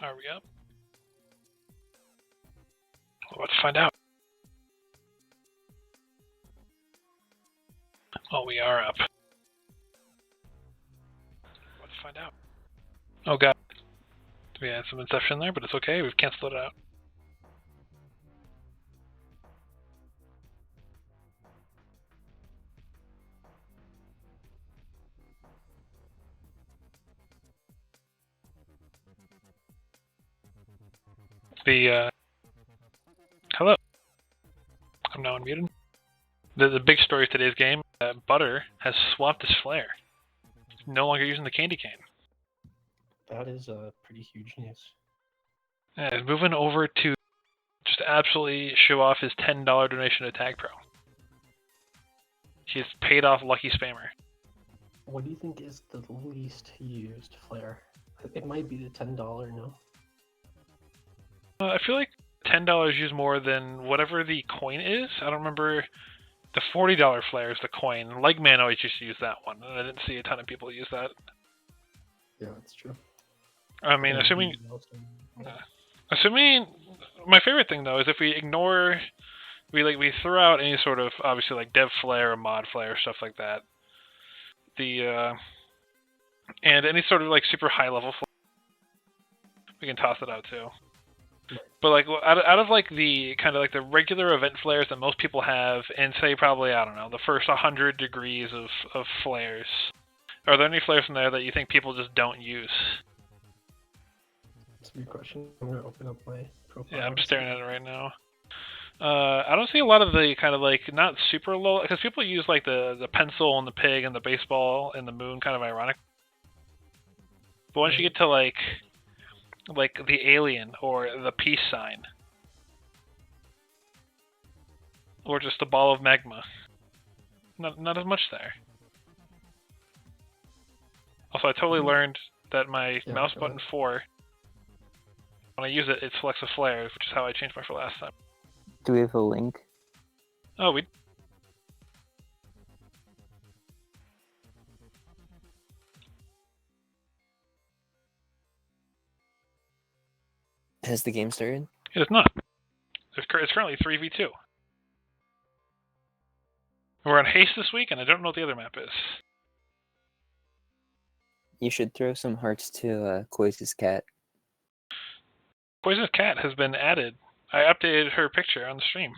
Are we up? Well, let's find out. Oh, we are up. Let's find out. Oh god. We had some inception there, but it's okay. We've canceled it out. Hello. I'm now unmuted. The big story of today's game, Butter has swapped his flare. He's no longer using the candy cane. That is pretty huge news. Yeah, he's moving over to just absolutely show off his $10 donation to Tag Pro. He's paid off Lucky Spammer. What do you think is the least used flare? It might be the $10, no? I feel like $10 used more than whatever the coin is. I don't remember. The $40 flare is the coin. Legman always used to use that one, and I didn't see a ton of people use that. Yeah, that's true. I mean, assuming my favorite thing though is if we ignore, we throw out any sort of obviously like dev flare or mod flare stuff like that. And any sort of like super high level flare, we can toss it out too. But like out of like the kind of like the regular event flares that most people have, and say probably I don't know the first 100 degrees of flares, are there any flares in there that you think people just don't use? That's a good question. I'm gonna open up my profile. Yeah, I'm staring at it right now. I don't see a lot of the kind of like not super low because people use like the pencil and the pig and the baseball and the moon kind of ironic. But once you get to like the alien or the peace sign or just a ball of magma, not as much there. Also, I totally learned that my mouse button 4, when I use it, it selects a flare, which is how I changed my for last time. Do we have a link? Oh, we. Has the game started? It is not. It's currently 3v2. We're on haste this week, and I don't know what the other map is. You should throw some hearts to Koi's cat. Poisonous Cat has been added. I updated her picture on the stream.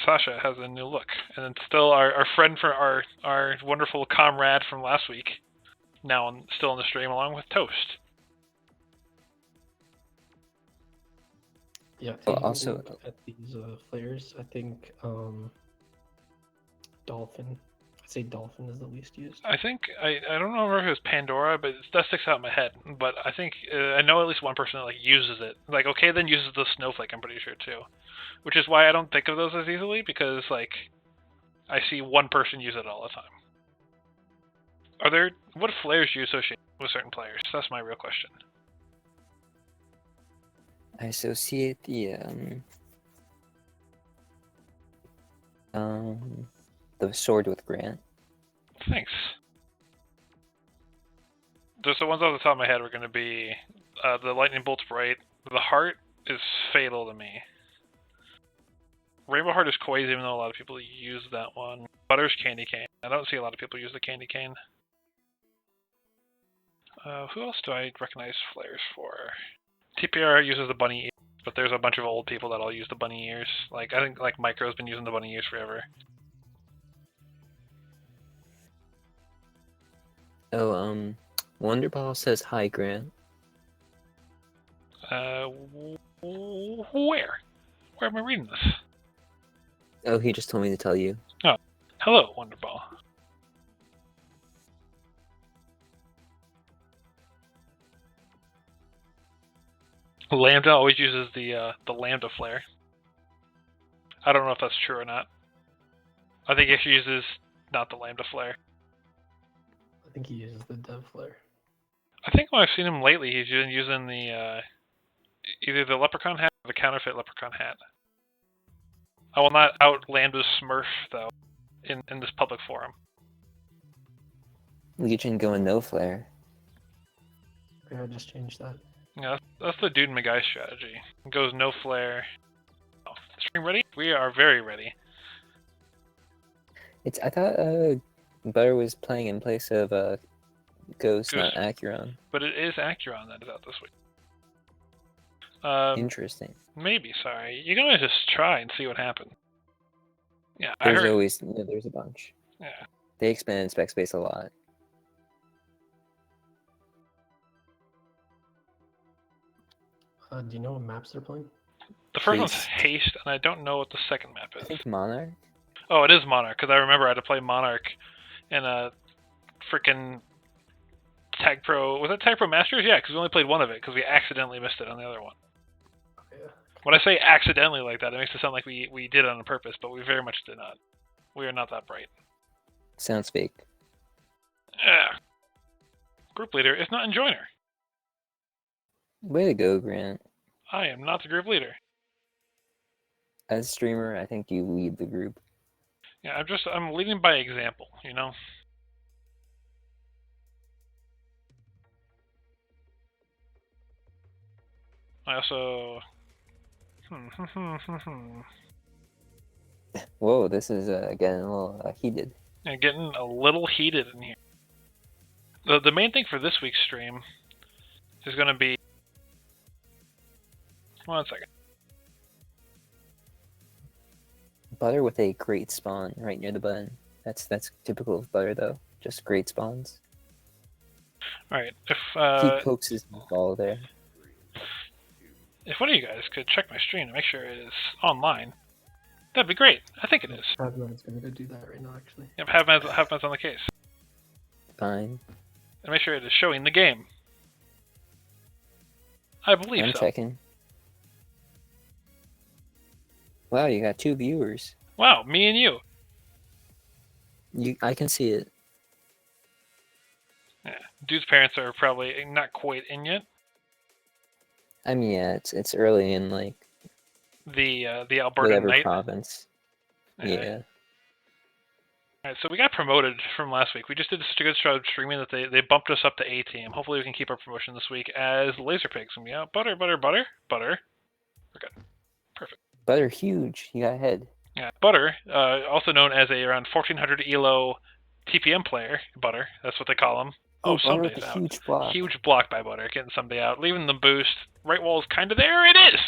Sasha has a new look. And then still our friend for our wonderful comrade from last week, now still in the stream along with Toast. Yeah, also at these flares, I think Dolphin. I'd say Dolphin is the least used. I think I don't know if it was Pandora, but that sticks out in my head. But I think I know at least one person that like uses it. Like okay, then uses the snowflake. I'm pretty sure too, which is why I don't think of those as easily because like I see one person use it all the time. What flares do you associate with certain players? That's my real question. I associate the sword with Grant. Thanks. Just the ones off the top of my head were going to be the lightning bolt's bright. The heart is fatal to me. Rainbow Heart is Koi's, even though a lot of people use that one. Butter's Candy Cane. I don't see a lot of people use the Candy Cane. Who else do I recognize flares for? TPR uses the bunny ears, but there's a bunch of old people that all use the bunny ears. Like I think like Micro's been using the bunny ears forever. Oh, Wonderball says hi, Grant. Where? Where am I reading this? Oh, he just told me to tell you. Oh, hello, Wonderball. Lambda always uses the Lambda flare. I don't know if that's true or not. I think he uses not the Lambda flare. I think he uses the dev flare. I think when I've seen him lately, he's been using the either the leprechaun hat or the counterfeit leprechaun hat. I will not out Lambda's Smurf though in this public forum. Legion going no flare. Yeah, I just changed that. Yeah, that's the Dude McGuy strategy. It goes no flare. Oh, stream ready? We are very ready. I thought Butter was playing in place of Ghost, not Acuron. But it is Acuron that is out this week. Interesting. Maybe, sorry. You're gonna just try and see what happens. Yeah, There's always there's a bunch. Yeah. They expand spec space a lot. Do you know what maps they're playing? The first one's Haste, and I don't know what the second map is. I think Monarch. Oh, it is Monarch, because I remember I had to play Monarch in a freaking Tag Pro. Was that Tag Pro Masters? Yeah, because we only played one of it, because we accidentally missed it on the other one. Yeah. When I say accidentally like that, it makes it sound like we did it on purpose, but we very much did not. We are not that bright. Sounds fake. Yeah. Group leader is not in joiner. Way to go, Grant. I am not the group leader. As streamer, I think you lead the group. Yeah, I'm leading by example, you know? I also... Whoa, this is getting a little heated. Yeah, getting a little heated in here. The main thing for this week's stream is going to be... 1 second. Butter with a great spawn right near the button. That's typical of Butter, though. Just great spawns. Alright, He coaxes the ball there. If one of you guys could check my stream to make sure it is online, that'd be great. I think it is. Havman's gonna go do that right now, actually. Yep, Halfman's on the case. Fine. And make sure it is showing the game. I believe I'm so. checking. Wow, you got 2 viewers. Wow, me and you. I can see it. Yeah. Dude's parents are probably not quite in yet. I mean, yeah, it's early in like The Alberta whatever night. province. Yeah. Alright, so we got promoted from last week. We just did such a good job streaming that they bumped us up to A team. Hopefully we can keep our promotion this week as Laser Pigs. And yeah, butter. We're good. Perfect. Butter huge. You got ahead. Yeah, Butter, also known as a around 1400 elo TPM player. Butter, that's what they call him. Oh, Butter Sunday's with a out. huge block. Huge block by Butter, getting Sunday out, leaving the boost. Right wall is kind of there. It is.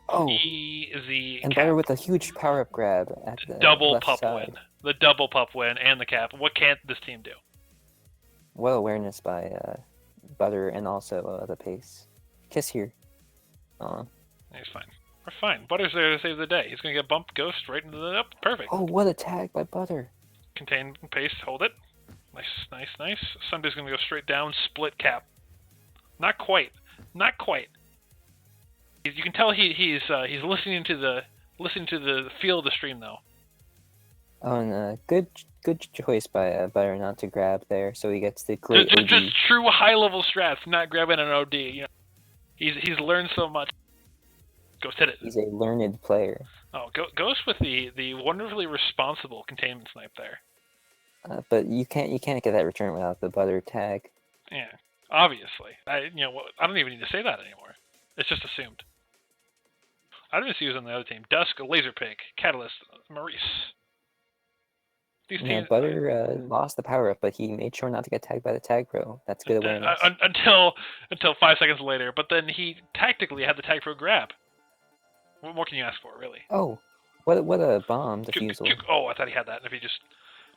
Oh. Easy. And cap. Butter with a huge power up grab at the double left pup side. win. The double pup win and the cap. What can't this team do? Well awareness by Butter and also the pace. Kiss here. He's fine. We're fine. Butter's there to save the day. He's going to get bumped ghost right into the... perfect. Oh, what a tag by Butter. Contain, paste, hold it. Nice. Sunday's going to go straight down, split cap. Not quite. You can tell he's listening to the feel of the stream though. Oh, and good choice by Butter not to grab there, so he gets the great OD. Just true high level strats, not grabbing an OD. You know, he's learned so much. Ghost hit it. He's a learned player. Oh, Ghost with the wonderfully responsible containment snipe there. But you can't get that return without the Butter tag. Yeah, obviously. I don't even need to say that anymore. It's just assumed. I didn't see who's on the other team. Dusk, Laser Pig, Catalyst, Maurice. These teams, Butter lost the power up, but he made sure not to get tagged by the tag pro. That's good awareness. Until 5 seconds later, but then he tactically had the tag pro grab. What more can you ask for, really? Oh, what a bomb defusal. Oh, I thought he had that. If he just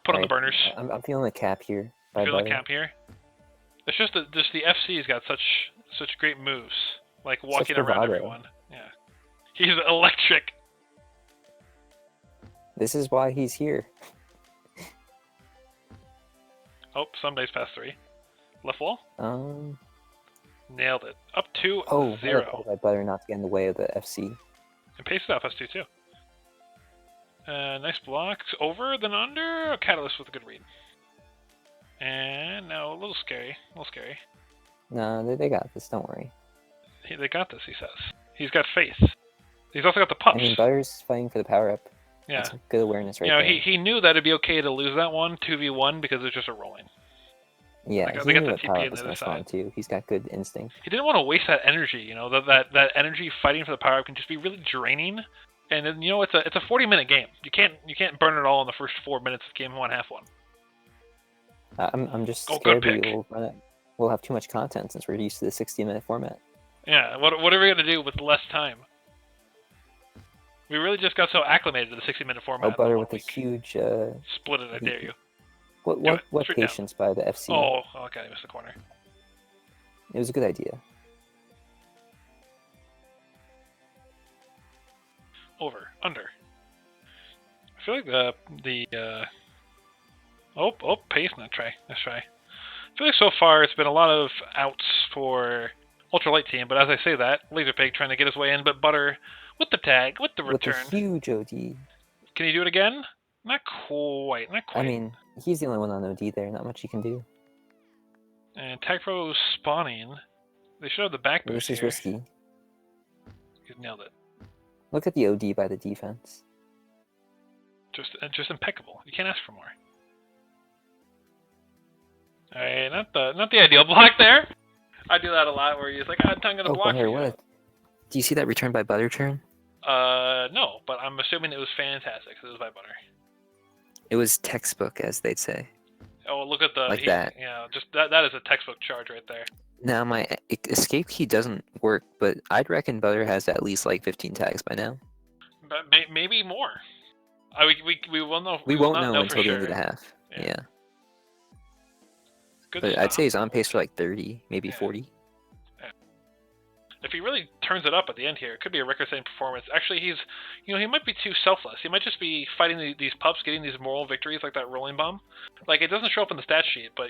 put on the burners. I'm feeling the cap here. Feeling the cap here. It's just the FC's got such great moves, like walking around everyone. Yeah, he's electric. This is why he's here. Oh, some days past 3. Left wall. Nailed it. Up 2-0. By Butter not to get in the way of the FC. And pace it off us 2-2. Nice blocks. Over, then under. Catalyst with a good read. And now a little scary. No, they got this. Don't worry. They got this, he says. He's got faith. He's also got the pups. I mean, Butter's fighting for the power up. Yeah. That's good awareness right there. there. He knew that it'd be okay to lose that one, 2v1, because it's just a rolling. Yeah, They he got knew the that TP power on was the gonna other spawn side. too. He's got good instinct. He didn't want to waste that energy. You know, that energy fighting for the power up can just be really draining. And then, you know, it's a 40-minute game. You can't burn it all in the first 4 minutes of game one, half one. I'm just Oh, good scared we pick. will run it. We'll have too much content since we're used to the 60-minute format. Yeah, what are we gonna do with less time? We really just got so acclimated to the 60-minute format. Oh, Butter in with a 1 week. huge. Split it, I dare you. What Straight down. patience by the FC. Oh, okay, I missed the corner. It was a good idea. Over, under. I feel like pace. Let's try. I feel like so far it's been a lot of outs for Ultralight team, but as I say that, Laserpig trying to get his way in, but Butter with the tag, with the return. With a huge OD. Can he do it again? Not quite. I mean, he's the only one on OD there. Not much he can do. And Tag Pro spawning. They should have the back boost This is here. risky. He's nailed it. Look at the OD by the defense. Just impeccable. You can't ask for more. Alright, not the ideal block there. I do that a lot where he's like, I'm gonna block Butter, you. Do you see that return by Butter turn? No, but I'm assuming it was fantastic. It was by Butter. It was textbook, as they'd say. Oh, look at the that. Yeah, just that is a textbook charge right there. Now my escape key doesn't work, but I'd reckon Butter has at least like 15 tags by now. But maybe more. We will know. We won't know until the for end of sure. the half. Yeah. Good But stuff. I'd say he's on pace for like 30, maybe 40. If he really turns it up at the end here, it could be a record-setting performance. Actually, he might be too selfless. He might just be fighting these pups, getting these moral victories like that rolling bomb. Like, it doesn't show up in the stat sheet, but,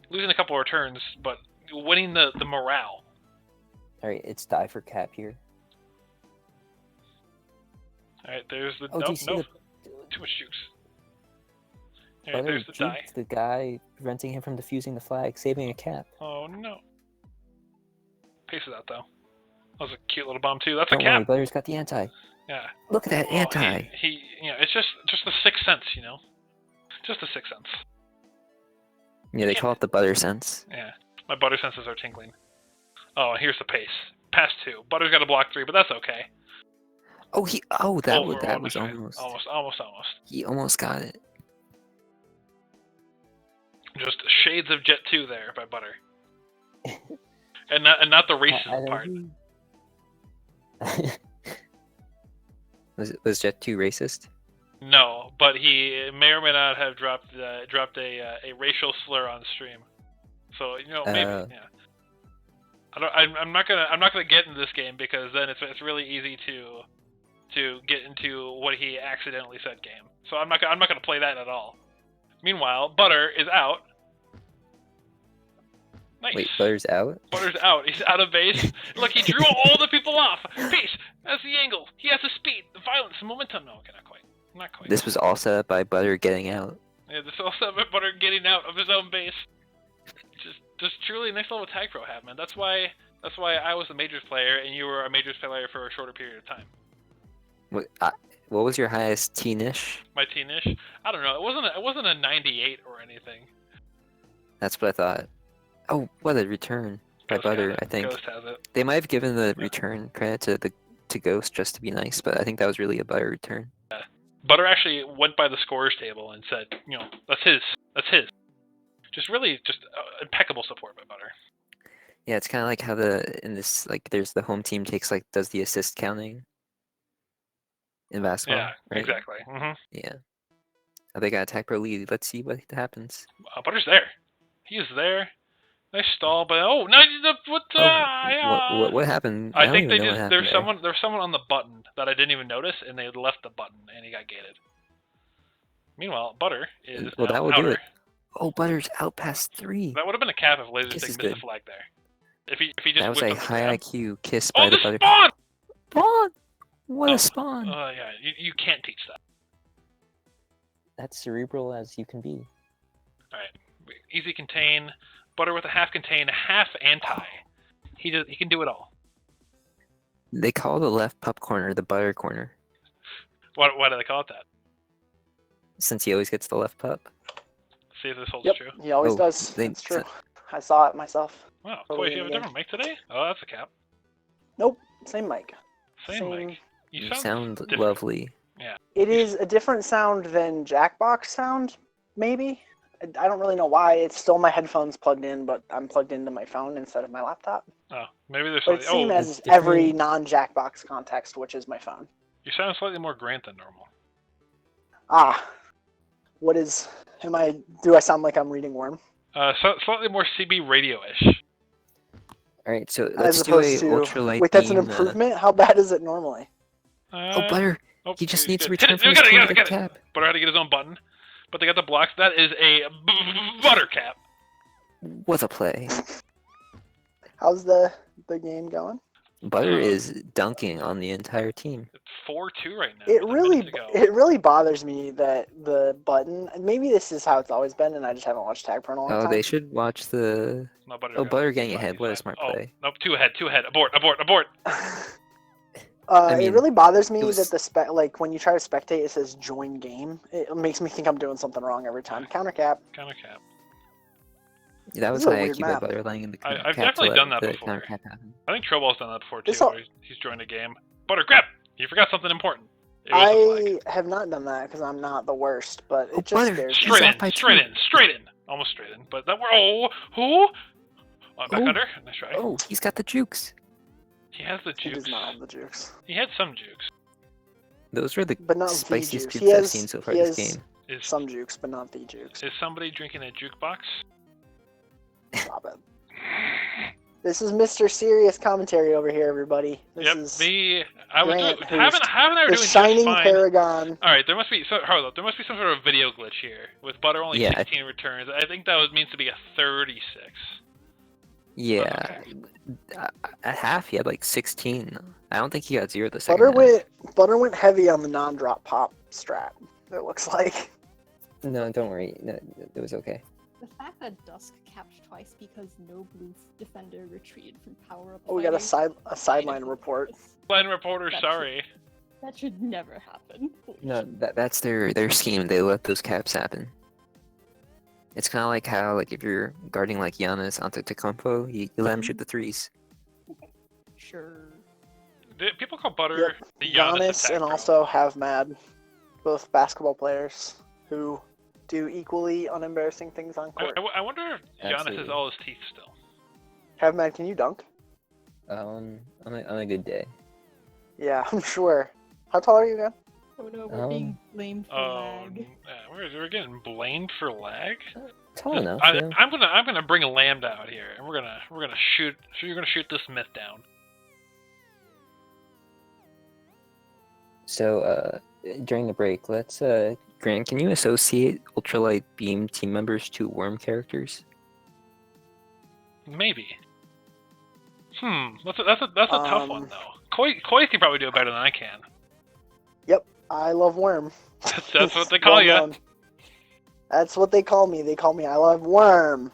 losing a couple of returns, but winning the morale. Alright, it's die for cap here. Alright, there's the... Oh, do you see the... Too much jukes. Alright, Butter there's the die. juked the guy preventing him from defusing the flag, saving a cap. Oh, no. Paces out, though. That was a cute little bomb, too. That's Don't a cap. worry, Butter's got the anti. Yeah. Look at that anti. It's just the sixth sense, Just the sixth sense. Yeah, they call it the Butter sense. Yeah. My Butter senses are tingling. Oh, and here's the pace. Pass 2. Butter's got to block 3, but that's okay. Oh, that was almost. Almost. He almost got it. Just shades of Jet 2 there by Butter. and not the racism part. Was Jet 2 racist? No, but he may or may not have dropped a racial slur on stream. So maybe yeah. I'm not gonna get into this game because then it's really easy to get into what he accidentally said game. So I'm not gonna play that at all. Meanwhile, Butter is out. Nice. Wait, Butter's out? Butter's out. He's out of base. Look, he drew all the people off. Pace. That's the angle. He has the speed, the violence, the momentum. No, okay, not quite. This was all set up by Butter getting out. Yeah, this is also about Butter getting out of his own base. Just truly next level tag pro have, man. That's why I was a majors player and you were a majors player for a shorter period of time. What was your highest T-nish? My T-nish? I don't know. It wasn't a 98 or anything. That's what I thought. Oh, what a return by Butter, I think. Ghost has it. They might have given the return credit to Ghost just to be nice, but I think that was really a Butter return. Yeah. Butter actually went by the scorers table and said, that's his. Just impeccable support by Butter. Yeah, it's kind of like how there's the home team does the assist counting in basketball. Yeah, right? exactly. Mm-hmm. Yeah. Oh, they got attack pro lead. Let's see what happens. Butter's there. He is there. Nice stall, but what happened? I think there's someone on the button that I didn't even notice, and they left the button, and he got gated. Meanwhile, Butter is that will outer. do it. Oh, Butter's out past 3. That would have been a cap if Laserstick This is missed good. the flag there. If he just That was whipped a up the high grab. IQ kiss Oh, by the the Butter. spawn! Spawn! What a spawn! Yeah, you can't teach that. That's cerebral as you can be. All right, easy contain. Butter with a half contain, half anti. He can do it all. They call the left pup corner the Butter corner, Why do they call it that? since he always gets the left pup. See if this holds Yep, true. he always Oh, does. they- That's true. I saw it myself. Wow, Totally Koi, do you have a in the different mic today? Oh, that's a cap. Nope, same mic. Same mic. You You sound different. lovely. Yeah. It is a different sound than Jackbox sound, maybe. I don't really know why. It's still my headphones plugged in, but I'm plugged into my phone instead of my laptop. Oh, maybe there's But something. it's same Oh, as different. every non-Jackbox context, which is my phone. you sound slightly more Grant than normal. Ah, what is? Do I sound like I'm reading Worm? Slightly more CB radio-ish. All right, so As let's do a opposed to. ultralight Wait, that's an beam. improvement. How bad is it normally? Oh, Butter! Oh, He just he's needs to good. return Hit it, from his get it, team get to it, get get a it. cap. Butter had to get his own button, but they got the blocks. That is a butter cap. What a play! How's the game going? Butter is dunking on the entire team. It's 4-2 right now. It with a really, minute to go. it really bothers me that the button. Maybe this is how it's always been, and I just haven't watched Tag for a long Oh, time. they should watch the. No, Butter. Oh, Butter He's getting fine, ahead. he's What a fine. smart Oh, play. nope, two ahead. Abort. I mean, it really bothers me it was- that the like when you try to spectate, it says join game. It makes me think I'm doing something wrong every time. Counter cap. Counter cap. That was This is a my weird IQ by map. Butter laying in the I've cap to definitely let done that the before. counter cap happen. I think Troball's done that before too. This all- Where he's joined a game. Butter, grab! You forgot something important. It was the flag. I have not done that because I'm not the worst, but Oh, it just Butter, scares me. He's Straight off by in, two. straight in. Almost straight in, but that were who? Back Oh. under. Nice try. Oh, he's got the jukes. He has the He jukes. does not have the jukes. He had some jukes. Those were the But not the spiciest jukes. jukes He I've has- seen so far he this has- game. Is Some jukes, but not the jukes. is somebody drinking a jukebox? Stop it. This is Mr. Serious Commentary over here, everybody. This Yep. is I was Grant, doing, who's haven't I the doing just shining fine. paragon. All right, there must be hold up. There must be some sort of video glitch here with Butter only Yeah. 16 returns. I think that means to be a 36. Yeah. At half, he had like 16. I don't think he got 0 the second Butter went heavy on the non-drop pop strat. It looks like. half. No, don't worry. No, it was okay. The fact that Dusk capped twice because no blue defender retreated from power up. Oh, we got a fighting. sideline report. Line reporter, That's sorry. That should never happen. No, that's their scheme. They let those caps happen. It's kind of like how, like, if you're guarding like Giannis Antetokounmpo, you let him shoot the threes. Sure. People call Butter Yep. the Giannis Giannis attack and pro. also Have Mad, both basketball players who do equally unembarrassing things on court. I wonder if Giannis has Absolutely. all his teeth still. Have Mad, can you dunk? On a good day. Yeah, I'm sure. How tall are you again? Oh no, we're being blamed for lag. We're getting blamed for lag. Tall enough. I, yeah. I'm gonna bring Lambda out here, and we're gonna shoot. So you're gonna shoot this myth down. So, during the break, let's Grant, can you associate Ultralight Beam team members to Worm characters? Maybe. That's a tough one though. Koi can probably do it better than I can. Yep, I love Worm. That's what they call you. known. That's what they call me. They call me I love Worm.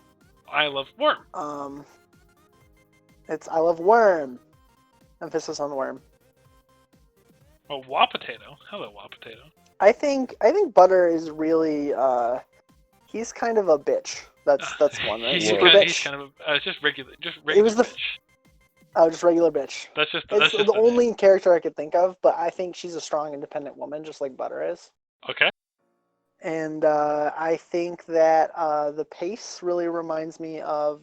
I love Worm. It's I love Worm. Emphasis on Worm. Oh, Wah Potato. Hello, Wah Potato. I think Butter is really he's kind of a bitch. That's one, right? He's Super kind of, bitch. he's kind of just regular It was the bitch. just regular bitch. That's just It's the name. only character I could think of, but I think she's a strong, independent woman, just like Butter is. Okay. And I think that the pace really reminds me of.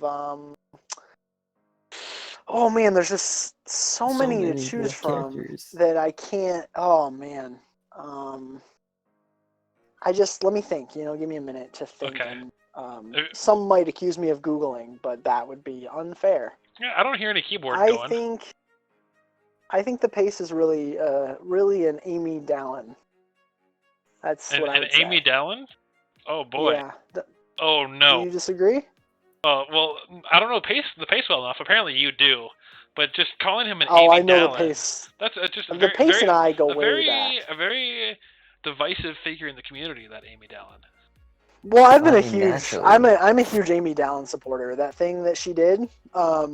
Oh man, there's just so many to choose good from characters. that I can't. Oh man. Let me think. Give me a minute to think. Okay. And, some might accuse me of Googling, but that would be unfair. Yeah, I don't hear any keyboard I going. think the pace is really an Amy Dallin. That's what I And would say. Amy Dallin? Oh boy. Yeah. Oh Do no. you disagree? Well, I don't know the pace well enough. Apparently you do, but just calling him an Oh, Amy I know Dallin, the pace. That's just a The very, pace very, and I go a way very, back. a very divisive figure in the community. That Amy Dallin. Well, I've been I a mean, huge. naturally. I'm a huge Amy Dallin supporter. That thing that she did. Ah,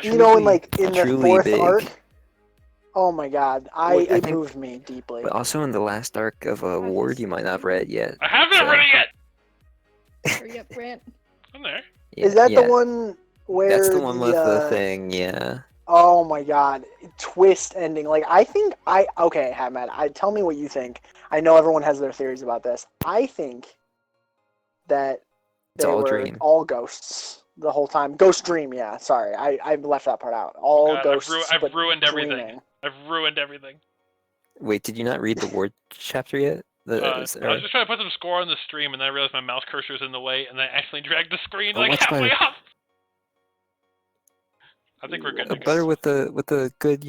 In the truly fourth big. arc. Oh my God! Wait, I it think- moved me deeply. But also in the last arc of a Ward you might not have read yet. I haven't so- read it yet. Hurry up, Brant. I'm there. Is that the Yeah, one where that's the one with the uh, thing, yeah. Oh my god, twist ending. Like okay, Hamad, tell me what you think. I know everyone has their theories about this. I think that It's they all a were dream. all ghosts the whole time. Ghost dream, yeah. Sorry, I left that part out. All God, ghosts, I've but ruined everything. dreaming. I've ruined everything. Wait, did you not read the ward chapter yet? I was just trying to put some score on the stream, and then I realized my mouse cursor is in the way, and I accidentally dragged the screen like what's halfway better? off. I think we're good to go. Butter with the good,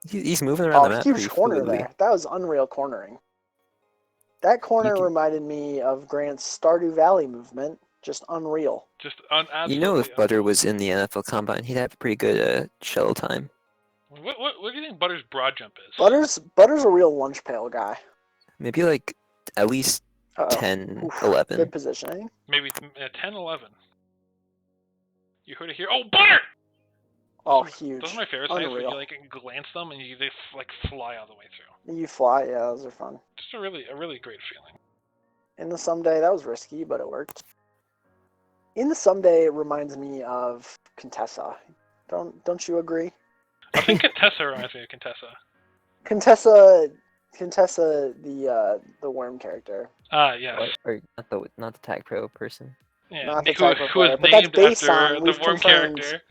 he's moving around the map Huge pretty corner fluidly. there. That was unreal cornering. That corner can- reminded me of Grant's Stardew Valley movement. Just unreal. Just absolutely. You know, if Butter was in the NFL Combine, he'd have a pretty good shuttle time. What do you think Butter's broad jump is? Butter's a real lunch pail guy. Maybe like at least Uh-oh. 10, Oof, 11. Good positioning. Maybe 10, 11. You heard it here. Oh, Butter! Oh, huge. Those are my favorite snipes when Unreal. you like glance them and they like fly all the way through. You fly, yeah, those are fun. Just a really great feeling. In the Someday, that was risky, but it worked. In the Someday reminds me of Contessa. Don't you agree? I think Contessa reminds me of Contessa. Contessa, the worm character. Yes. Or not the tag pro person. Yeah. Not the who type of who is player, but that's named based after on- the we've worm confirmed- character.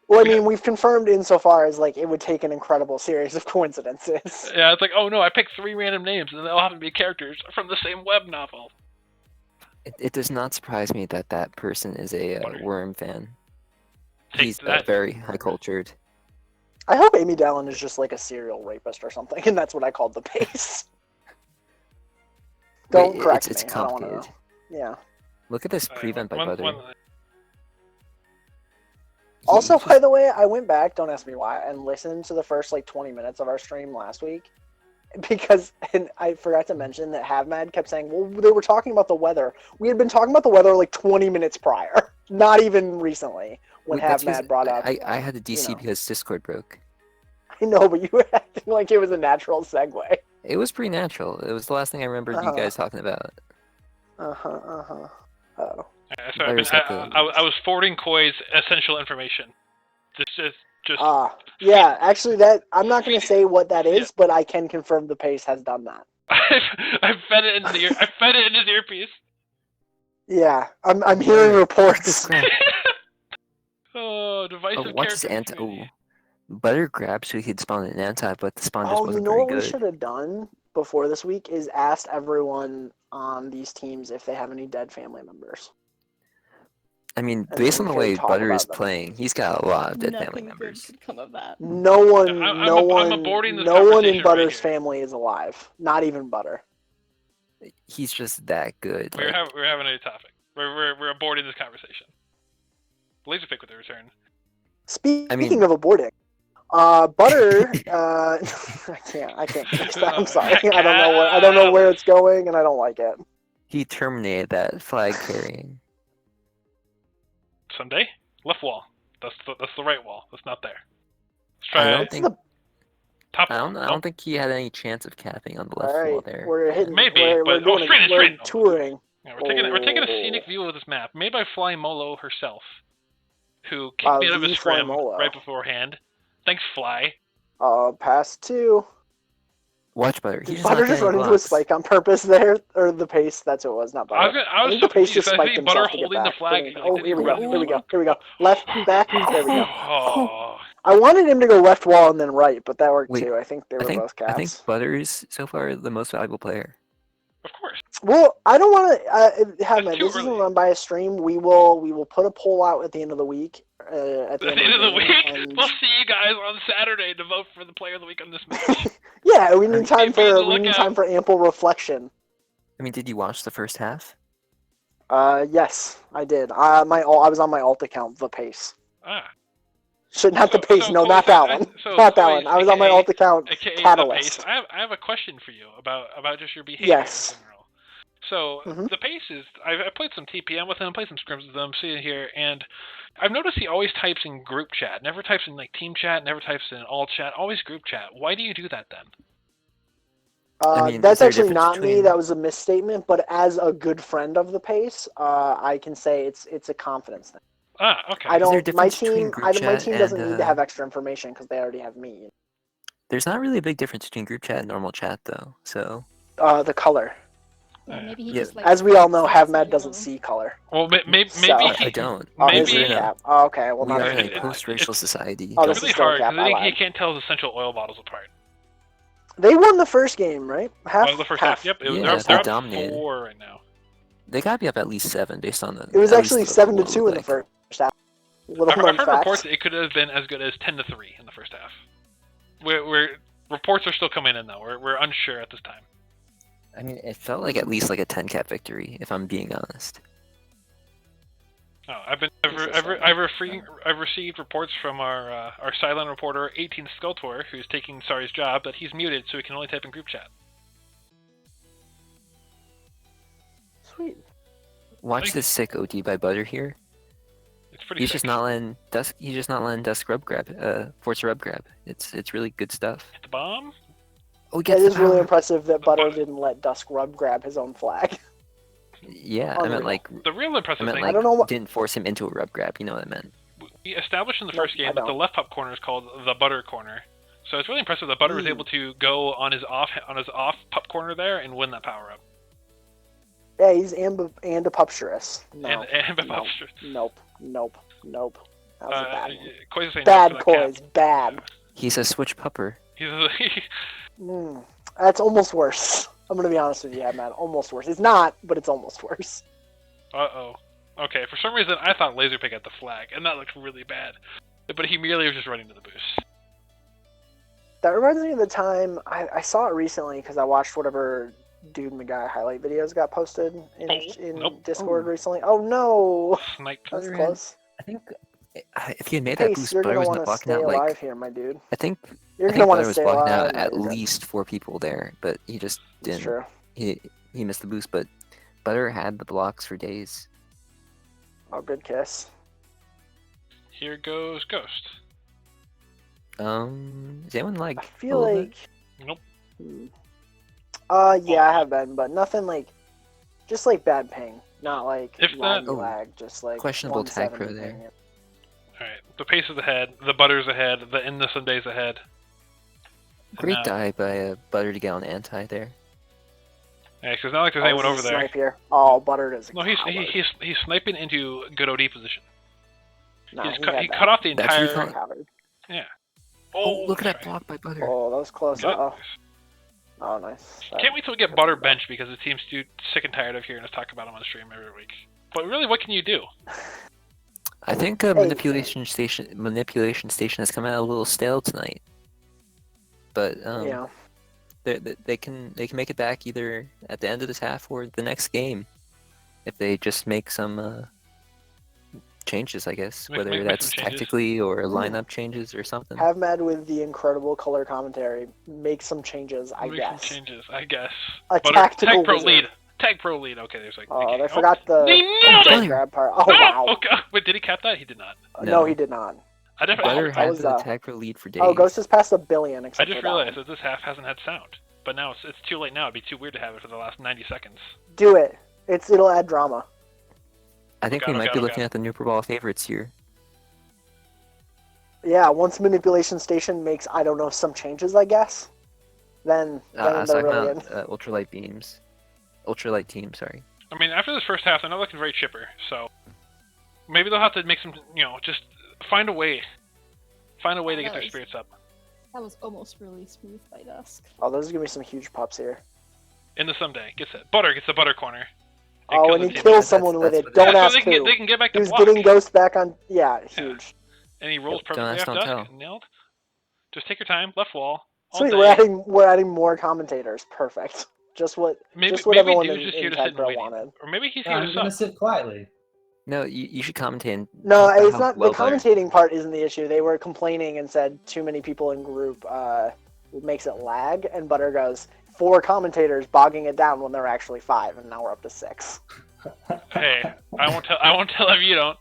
Well, I mean, we've confirmed insofar as like it would take an incredible series of coincidences. Yeah, it's like, oh no, I picked 3 random names and they all happen to be characters from the same web novel. It does not surprise me that that person is a Butter. worm fan. Take He's that. very high cultured. I hope Amy Dallin is just like a serial rapist or something, and that's what I called the base. Don't Wait, correct it's me. I don't want to know. complicated. Yeah. Look at this prevent by Butter. Also, He- by the way, I went back, don't ask me why, and listened to the first like 20 minutes of our stream last week. Because, and I forgot to mention that Havmad kept saying, well, they were talking about the weather. We had been talking about the weather like 20 minutes prior. Not even recently, when Wait, that's Havmad because brought up. I had to DC know. because Discord broke. I know, but you were acting like it was a natural segue. It was pretty natural. It was the last thing I remembered you guys talking about. Oh. Sorry, I was forwarding Koi's essential information. Just Yeah, actually, that I'm not going to say what that is, but I can confirm the pace has done that. I fed it into the ear. I fed it in his earpiece. Yeah, I'm hearing reports. Oh, divisive What's his character anti? community. Butter grabbed so he could spawn an anti, but the spawn just Oh, you wasn't know very what we good. should have done before this week is asked everyone on these teams if they have any dead family members. I mean, And based then on the we could way talk Butter is about them. playing, he's got a lot of dead family Nothing good members. should come of that. No one, I'm no one, aborting this no one in conversation right Butter's here. family is alive. Not even Butter. He's just that good. We're like- having a topic. We're aborting this conversation. Laserpick with the return. Speaking of aborting, Butter. I can't finish that. I'm sorry. I don't know where it's going, and I don't like it. He terminated that flag carrying. Sunday, left wall. That's the right wall. That's not there. Let's I try don't It's think. the top. I don't Nope. think he had any chance of capping on the left all wall right. there. We're hitting. Maybe, we're but- doing straight in, we're straight in. touring. Yeah, we're taking a scenic view of this map, made by Fly Molo herself, who kicked me out of a the Fly scrim Molo. right beforehand. Thanks, Fly. Pass 2. Watch Butter. Did He's Butter just run into a spike on purpose there, or the pace? That's what it was, not Butter. I was think so the pace confused. just I spiked see Butter himself to get holding the back. flag. Oh, Did he here we run? go. Left, back. There we go. Oh. I wanted him to go left wall and then right, but that worked Wait, too. I think they were both I think caps. Butter is so far the most valuable player. Of course. Well, I don't want to have That's it. too This isn't early. run by a stream. We will put a poll out at the end of the week. At At the end of the game, week, and we'll see you guys on Saturday to vote for the player of the week on this match. yeah, we need time Be on the for lookout. ample reflection. I mean, did you watch the first half? Yes, I did. I was on my alt account, the pace. Not the So- pace. so no, Koi- not that one. so Not that Koi, one. I was on my aka alt account, AKA the Catalyst. pace. I have a question for you about just your behavior Yes. in general. So Mhm. the pace is I played some TPM with him, played some scrims with him, sitting here, and I've noticed he always types in group chat, never types in like team chat, never types in all chat, always group chat. Why do you do that then? I mean, That's is there a actually difference not me. between- That was a misstatement. But as a good friend of the pace, I can say it's a confidence thing. Ah, okay. I Is there a don't. My difference between team. group My chat team doesn't and, need to have extra information because they already have me. There's not really a big difference between group chat and normal chat, though. So The color. Yeah, maybe he Yeah. just likes As we all know, flags HaveMad and doesn't yellow. see color. Well, maybe So- I don't. Oh, Maybe- this we're is in a, cap. Oh, okay. Well, we not are in this a is cap. post-racial It's- society. Oh, it's this really is still hard cap. because I you lied. can't tell the essential oil bottles apart. They won the first game, right? Half. The first half. Yep. Yeah, They're they up dominated. 4 right now. They gotta be up at least 7 based on the. It was at least actually the- 7 to what it 2 in looked the like. first half. Little I've known heard fact. reports it could have been as good as 10-3 in the first half. We're reports are still coming in though. We're unsure at this time. I mean, it felt like at least like a 10 cap victory, if I'm being honest. Oh, I've received reports from our silent reporter 18 Skultor, who's taking Sari's job, that he's muted so he can only type in group chat. Sweet. Watch Like- this sick OD by Butter here. It's pretty. He's sick. just not letting Dusk. He's just not letting Dusk rub grab. Force rub grab. It's really good stuff. Hit the bomb. Oh, It get is really power. impressive that Butter Butter. didn't let Dusk Rub grab his own flag. Yeah, I Unreal. meant like. The real I impressive meant thing. like. don't know what- Didn't force him into a rub grab. You know what I meant. We established in the Nope, first I game that the don't. left top corner is called the Butter corner. So it's really impressive that Butter was able to go on his off pup corner there and win that power up. Yeah, he's ambidextrous. No. And no. Nope. That was a bad one. Koi's saying Bad, no for that Koi's. cap. Bad. He's a switch pupper. He's That's almost worse. I'm gonna be honest with you, yeah, man. Almost worse. It's not, but it's almost worse. uh-oh. Okay, for some reason I thought Laserpig had the flag, and that looked really bad. But he merely was just running to the boost. That reminds me of the time I saw it recently because I watched whatever Dude Maguy highlight videos got posted in nope. Discord recently. Oh no, Snipe. that's Butter close. I think if he had made that Pace, boost, you're Butter gonna was want not to blocking stay out alive like. here, my dude. I think You're I think gonna want Butter to was stay blocking alive. out No, at you're good. least 4 people there, but he just It's didn't. true. He missed the boost, but Butter had the blocks for days. Oh, good kiss. Here goes Ghost. Is anyone like? I feel a little like. bit? Nope. Yeah, I have been, but nothing like, just like bad ping, not like If that- Oh, lag, just like questionable tag 170 pro there. ping. Alright, the pace is ahead, the Butter's ahead, the Innocent Day's ahead. And Great now- die by Butter to get on anti there. Yeah, because not like there's Oh, anyone this over is a there. snipe here. Oh, Butter does. No, he's sniping into good OD position. Nah, He cut off the That's what you entire. call- Covered. Oh, look at that that's block by Butter. Oh, that was close. right. Oh, oh, nice. Can't wait till we get Butter bench because the team's too sick and tired of hearing us talk about him on stream every week. But really, what can you do? I think manipulation station has come out a little stale tonight. But Yeah. they can make it back either at the end of this half or the next game, if they just make some changes, I guess. Make Whether some that's changes. tactically or lineup changes or something. Have Mad with the incredible color commentary. Make some changes, I Make some guess. changes, I guess. A Butter, tactical tag pro wizard. lead. Tag pro lead. Okay, there's like. Oh, okay. I forgot the He nailed it! grab part. Oh, No! wow. Okay. Wait, did he cap that? He did not. No, he did not. I definitely. Butter that had was, the tag pro lead for days. Oh, Ghost has passed 1 billion. I Except just for that realized one. that this half hasn't had sound, but now it's too late. Now it'd be too weird to have it for the last 90 seconds. Do it. It'll add drama. I think Okay, we might okay, be looking okay. at the New Ball favorites here. Yeah, once manipulation station makes some changes, I guess. Then I was they're talking really in. about ultralight beams, ultralight team. Sorry. I mean, after this first half, they're not looking very chipper, so maybe they'll have to make some, just find a way to get their Nice. spirits up. That was almost really smooth by Dusk. Oh, there's gonna be some huge pups here. In the someday, gets it. Butter gets the Butter corner. Oh, kills and the he team. kills someone with that's it. what Don't Yeah, ask so who. they can get back He to was block. getting Ghost back on. Yeah, huge. And he rolls Yep, don't perfectly ask, off don't dusk. tell. Nailed. Just take your time. Left wall. All Sweet, day. we're adding more commentators. Perfect. Just what Maybe everyone Dude's in, just in here to sit Tag and Pro wait. wanted. Or maybe he's No, here I'm to gonna suck. sit quietly. No, you should commentate. And No, talk about it's how not. well The Butter- commentating part isn't the issue. They were complaining and said too many people in group makes it lag, and Butter goes 4 commentators bogging it down when there were actually 5, and now we're up to 6. Hey, I won't tell if you don't.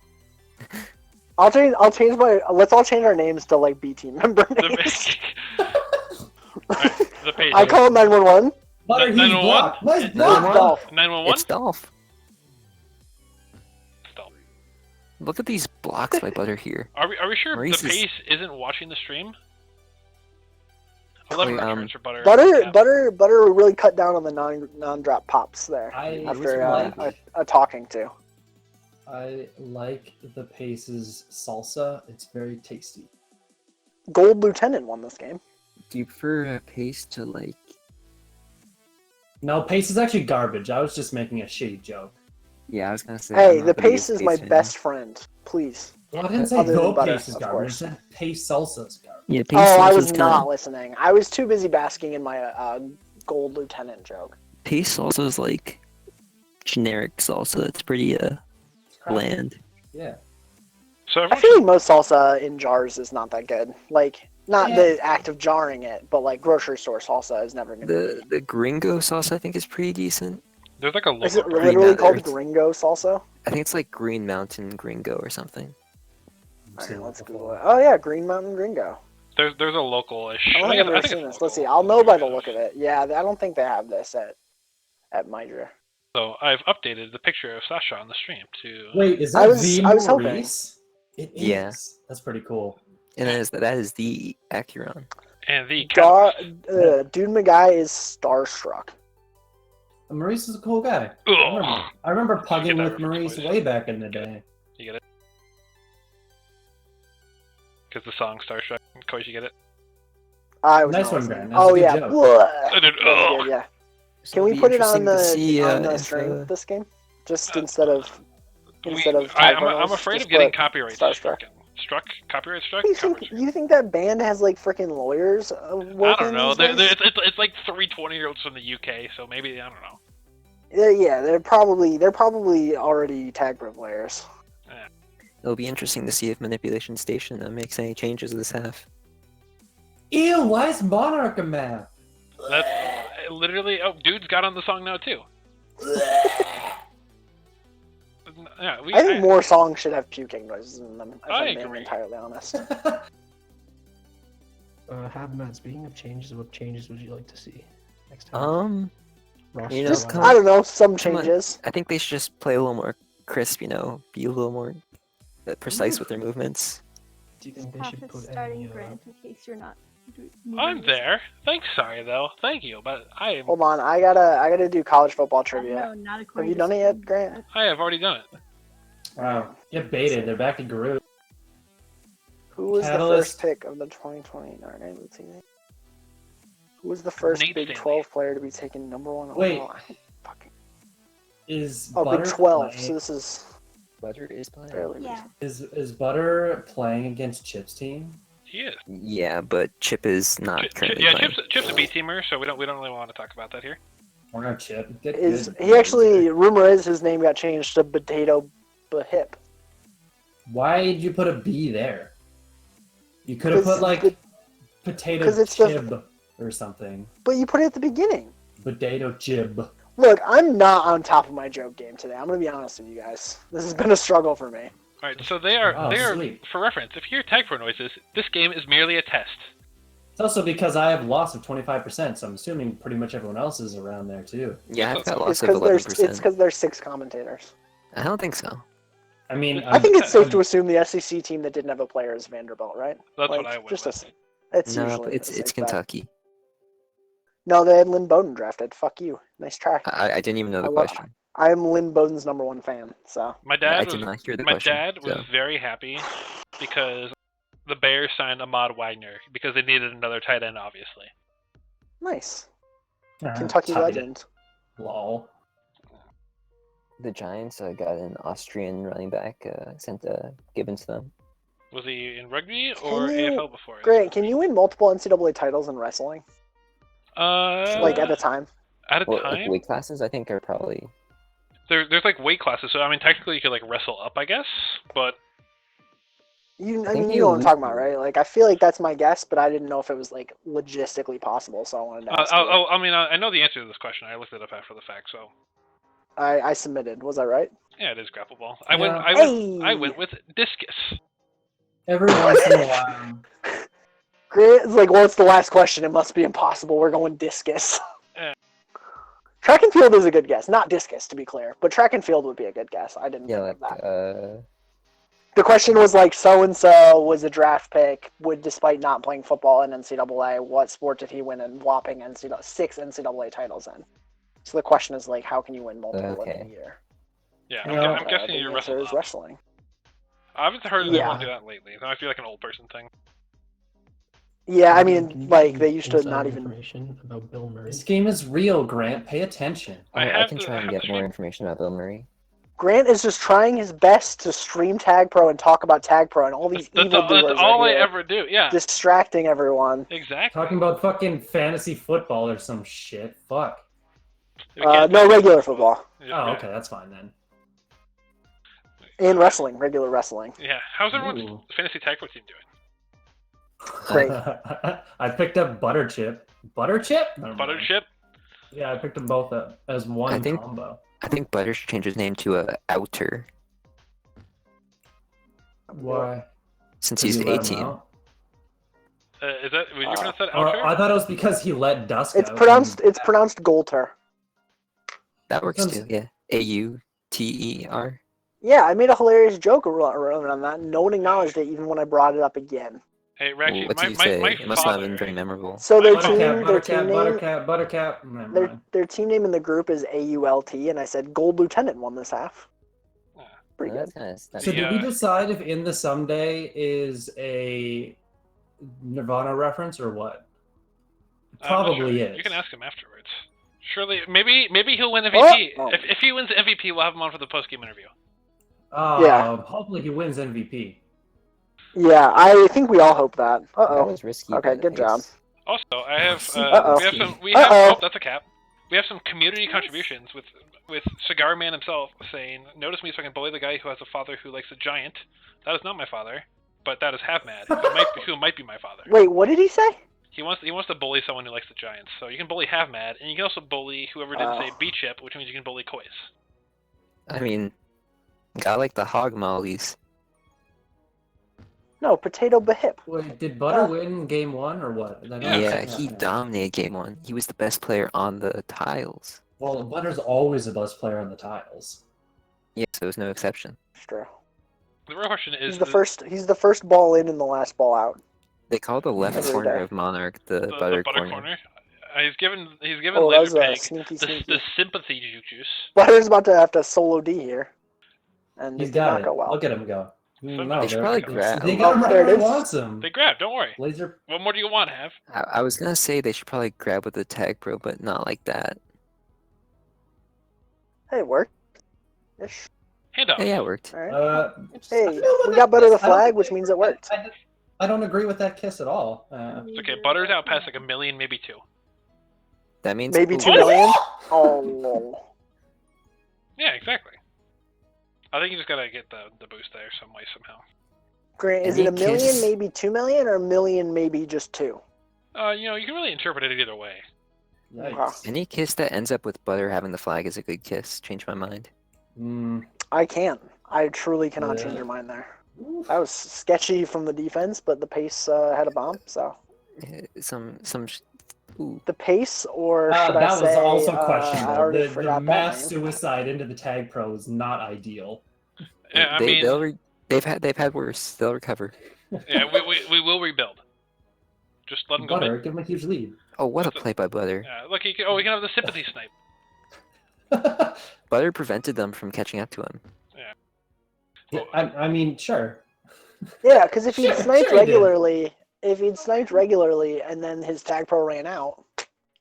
I'll change my. Let's all change our names to like B team member names. The page. I call it 911. Butter, he's 911? blocked. Nice It's block. Dolph. 911? It's Dolph. Stop. Look at these blocks by Butter here. Are we sure Maurice the is- pace isn't watching the stream? 11 Wait, returns for Butter. Butter really cut down on the non-drop pops there I after like a talking to. I like the Pace's salsa. It's very tasty. Gold Lieutenant won this game. Do you prefer Pace to like? No, Pace is actually garbage. I was just making a shitty joke. Yeah, I was gonna say. Hey, I'm the not the Pace biggest is my fan. best friend. Please. Well, I didn't say Other than Go Butter, Pace is of garbage. I course. said Pace salsa is garbage. Yeah, Pace Oh, I salsa's was kinda- not listening. I was too busy basking in my Gold Lieutenant joke. Pace salsa is like generic salsa. It's pretty It's crap. bland. Yeah. So I everyone feel like most salsa in jars is not that good. Like, not Yeah. the act of jarring it, but like grocery store salsa is never gonna The Gringo sauce I think is pretty decent. there's like a be. Is local it brand. literally Mountain. called Gringo salsa? I think it's like Green Mountain Gringo or something. Alright, let's Google it. Oh yeah, Green Mountain Gringo. There's a local-ish. I don't think think I've ever it's seen this. local. Let's see. I'll know by the look of it. Yeah, I don't think they have this at Midra. So I've updated the picture of Sasha on the stream to. Wait, is that I was the hoping. Maurice? It is. Yeah. That's pretty cool. And that is the Acuron. And the Dar, catalyst. Dude McGuy is starstruck. Maurice is a cool guy. Ugh. I remember Get pugging that with reference, Maurice please. way back in the day. You get it? Because the song Starstruck. Coach, you get it? I was Nice not one, listening. Grant. That was Oh a good yeah. joke. Blah. I did. That was Ugh. good, yeah. So Can we it'll be put it on interesting to see, the if, stream this game? Just Uh, instead of I'm Typhonos, afraid just of getting put copyright Starstruck. struck. Copyright struck. You Copyright think, you think that band has like freaking lawyers I working don't know. these days? It's like 320-year-olds from the UK, so maybe I don't know. Yeah, they're probably already tag pro players. It'll be interesting to see if Manipulation Station makes any changes this half. Ew, why is Monarch a map? That's literally. Oh, dude's got on the song now too. Yeah, I think more songs should have puking noises in them. If I I'm being agree. entirely honest. Matt, speaking of changes, what changes would you like to see next time? You know, Roster come wise? I don't know, some Come on. changes. I think they should just play a little more crisp, be a little more precise with their movements. Do you think they Half should is put starting any? Grant in case you're not. I'm there. Thanks, sorry though. Thank you, but I Hold on, I gotta do college football trivia. No, not Have according you to done it Steam. yet, Grant? have already done it. Wow. Get baited. They're back to Garou. Who was the Catalyst. first pick of the 2020? Alright, let's see. Who was the first Nate Big Stanley. 12 player to be taken number one Wait. overall? Fucking. Is Oh, Butter Big 12. playing- So this is Butter is playing. fairly Yeah. recent. Is Butter playing against Chip's team? He is. Yeah, but Chip is not currently playing. Chip's a B teamer, so we don't really want to talk about that here. Or no Chip? Get Is good. he actually? Rumor is his name got changed to Potato Bahip. Why did you put a B there? You could have 'Cause put like the- potato 'cause it's the- chib or something. But you put it at the beginning. Potato chib. Look, I'm not on top of my joke game today. I'm gonna be honest with you guys. This has been a struggle for me. All right, so they are Oh, sweet. for reference. If you hear tag pro noises, this game is merely a test. It's also because I have loss of 25%, so I'm assuming pretty much everyone else is around there too. Yeah, I've got It's loss It's of because there's 11%. 6 commentators. I don't think so. I mean, I think it's safe to assume the SEC team that didn't have a player is Vanderbilt, right? That's Like, what I would. just with. It's No, usually it's the safe bet. Kentucky. No, they had Lynn Bowden drafted. Fuck you. Nice try. I didn't even know the I love- question. I'm Lynn Bowden's #1 fan. So My I dad did was not hear the my question. dad was so. very happy because the Bears signed Ahmad Wagner because they needed another tight end, obviously. nice. Ah, Kentucky tight. legend. Lol. The Giants got an Austrian running back sent given to them. Was he in rugby or Can you- AFL before? Grant, can you win multiple NCAA titles in wrestling? Like at a time? at a Well, time? like weight classes, I think are probably. There's like weight classes, so I mean technically you could like wrestle up, I guess, but I think mean, you you know what I'm lose- talking about, right? Like, I feel like that's my guess, but I didn't know if it was like logistically possible, so I wanted to ask. you. I mean I know the answer to this question. I looked it up after the fact, so I submitted. Was I right? yeah, it is grapple ball. Yeah. I went with discus. Every once in a while. Grant is like, well, it's the last question. It must be impossible. We're going discus. Track and field is a good guess. Not discus, to be clear, but track and field would be a good guess. I didn't Yeah, think like of that. The question was like, so and so was a draft pick. Would, despite not playing football in NCAA, what sport did he win in whopping 6 NCAA titles in? So the question is like, how can you win multiple in a Okay. year? Yeah, You know, I'm guessing the you answer wrestled is up. wrestling. I haven't heard Yeah. anyone do that lately. That might be like an old person thing. Yeah, I Can you mean, get like any they used to inside not even. information about Bill Murray. This game is real, Grant. Pay attention. I can try and get more information about Bill Murray. Grant is just trying his best to stream Tag Pro and talk about Tag Pro, and all these evil doers That's all are I here ever do. Yeah, distracting everyone. exactly. Talking about fucking fantasy football or some shit. Fuck. No, regular football Oh, okay, that's fine then. and wrestling, regular wrestling. Yeah, how's everyone's Ooh. fantasy tag pro team doing? Great. I picked up Butter Chip. Butter Chip? Never Butter mind. chip? Yeah, I picked them both up as one I think- combo. I think Butter should change his name to Outer Why? since Did he's you let him 18. out? Is that? Would you pronounce that Or, outer? I thought it was because he let Dusk It's out. pronounced. It's pronounced Golter. That works Sounds- too. Yeah, AUTER. Yeah, I made a hilarious joke around that. No one acknowledged it even when I brought it up again. Hey, Racky, What did you my say? my It must not have been father. very memorable. So their Buttercap, team name, Buttercap. Never their mind. their team name in the group is AULT, and I said Gold Lieutenant won this half. Pretty good. That's nice. That's So The, did we decide if In the Someday is a Nirvana reference or what? It I'm not probably sure. is. You can ask him afterwards. Surely, maybe he'll win MVP. Oh! If he wins MVP, we'll have him on for the post game interview. Yeah. Hopefully he wins MVP. Yeah, I think we all hope that. That Uh-oh. was risky. Okay, but good I job. guess- Also, I have Uh-oh. we have some we have Uh-oh. oh, that's a cap. We have some community contributions with Cigar Man himself saying, "Notice me so I can bully the guy who has a father who likes a giant. That is not my father, but that is Have Mad, who might be my father. Wait, what did he say? He wants to bully someone who likes the Giants. So you can bully Have Mad, and you can also bully whoever didn't say B Chip, which means you can bully Kois. I mean, I like the hog mollies. No, Potato Bahip. Wait, did Butter win game one or what? Did I not Yeah, see he that? dominated game one. He was the best player on the tiles. Well, Butter's always the best player on the tiles. Yeah, so there's no exception. It's true. The real question is He's the first ball in and the last ball out. They call the left Every corner day. of Monarch the, the butter, butter corner. corner. He's given Oh, that was Laser a Pig sneaky, the sneaky. sympathy juice. Butter's about to have to solo D here. And He's it did not got it. go well. Look at him go. No, They should they're- probably grab. They got him right there it where he is. wants him. They grab. Don't worry. Laser. What more do you want, Have? I was gonna say they should probably grab with the tag pro, but not like that. Hey, it worked. Ish. Handoff. Yeah, it worked. All right. I Hey, feel like we got Butter the I don't flag, think which means it worked. I don't agree with that kiss at all. It's okay. Butter's out past like a million, maybe two. That means Maybe ooh, 2 million? Oh. Yeah, exactly. I think you just gotta get the boost there some way somehow. Grant, is Any it a million, kiss? maybe 2 million, or a million, maybe just 2? You can really interpret it either way. Yikes. Any kiss that ends up with Butter having the flag is a good kiss. Change my mind. I can. I truly cannot Yeah. change your mind there. That was sketchy from the defense, but the pace had a bomb, so. Ooh. The pace, or should I That was say, also I questionable. already The forgot mass that name. suicide into the tag pro is not ideal. Yeah, I mean, They've had worse. They'll recover. yeah, we will rebuild. Just let them go. Butter, give him a huge lead. Oh, what a play by Butter. Yeah, look, he can have the sympathy snipe. Butter prevented them from catching up to him. Yeah, I mean, sure. Yeah, because if he'd Sure, sniped sure he did. regularly, and then his tag pro ran out,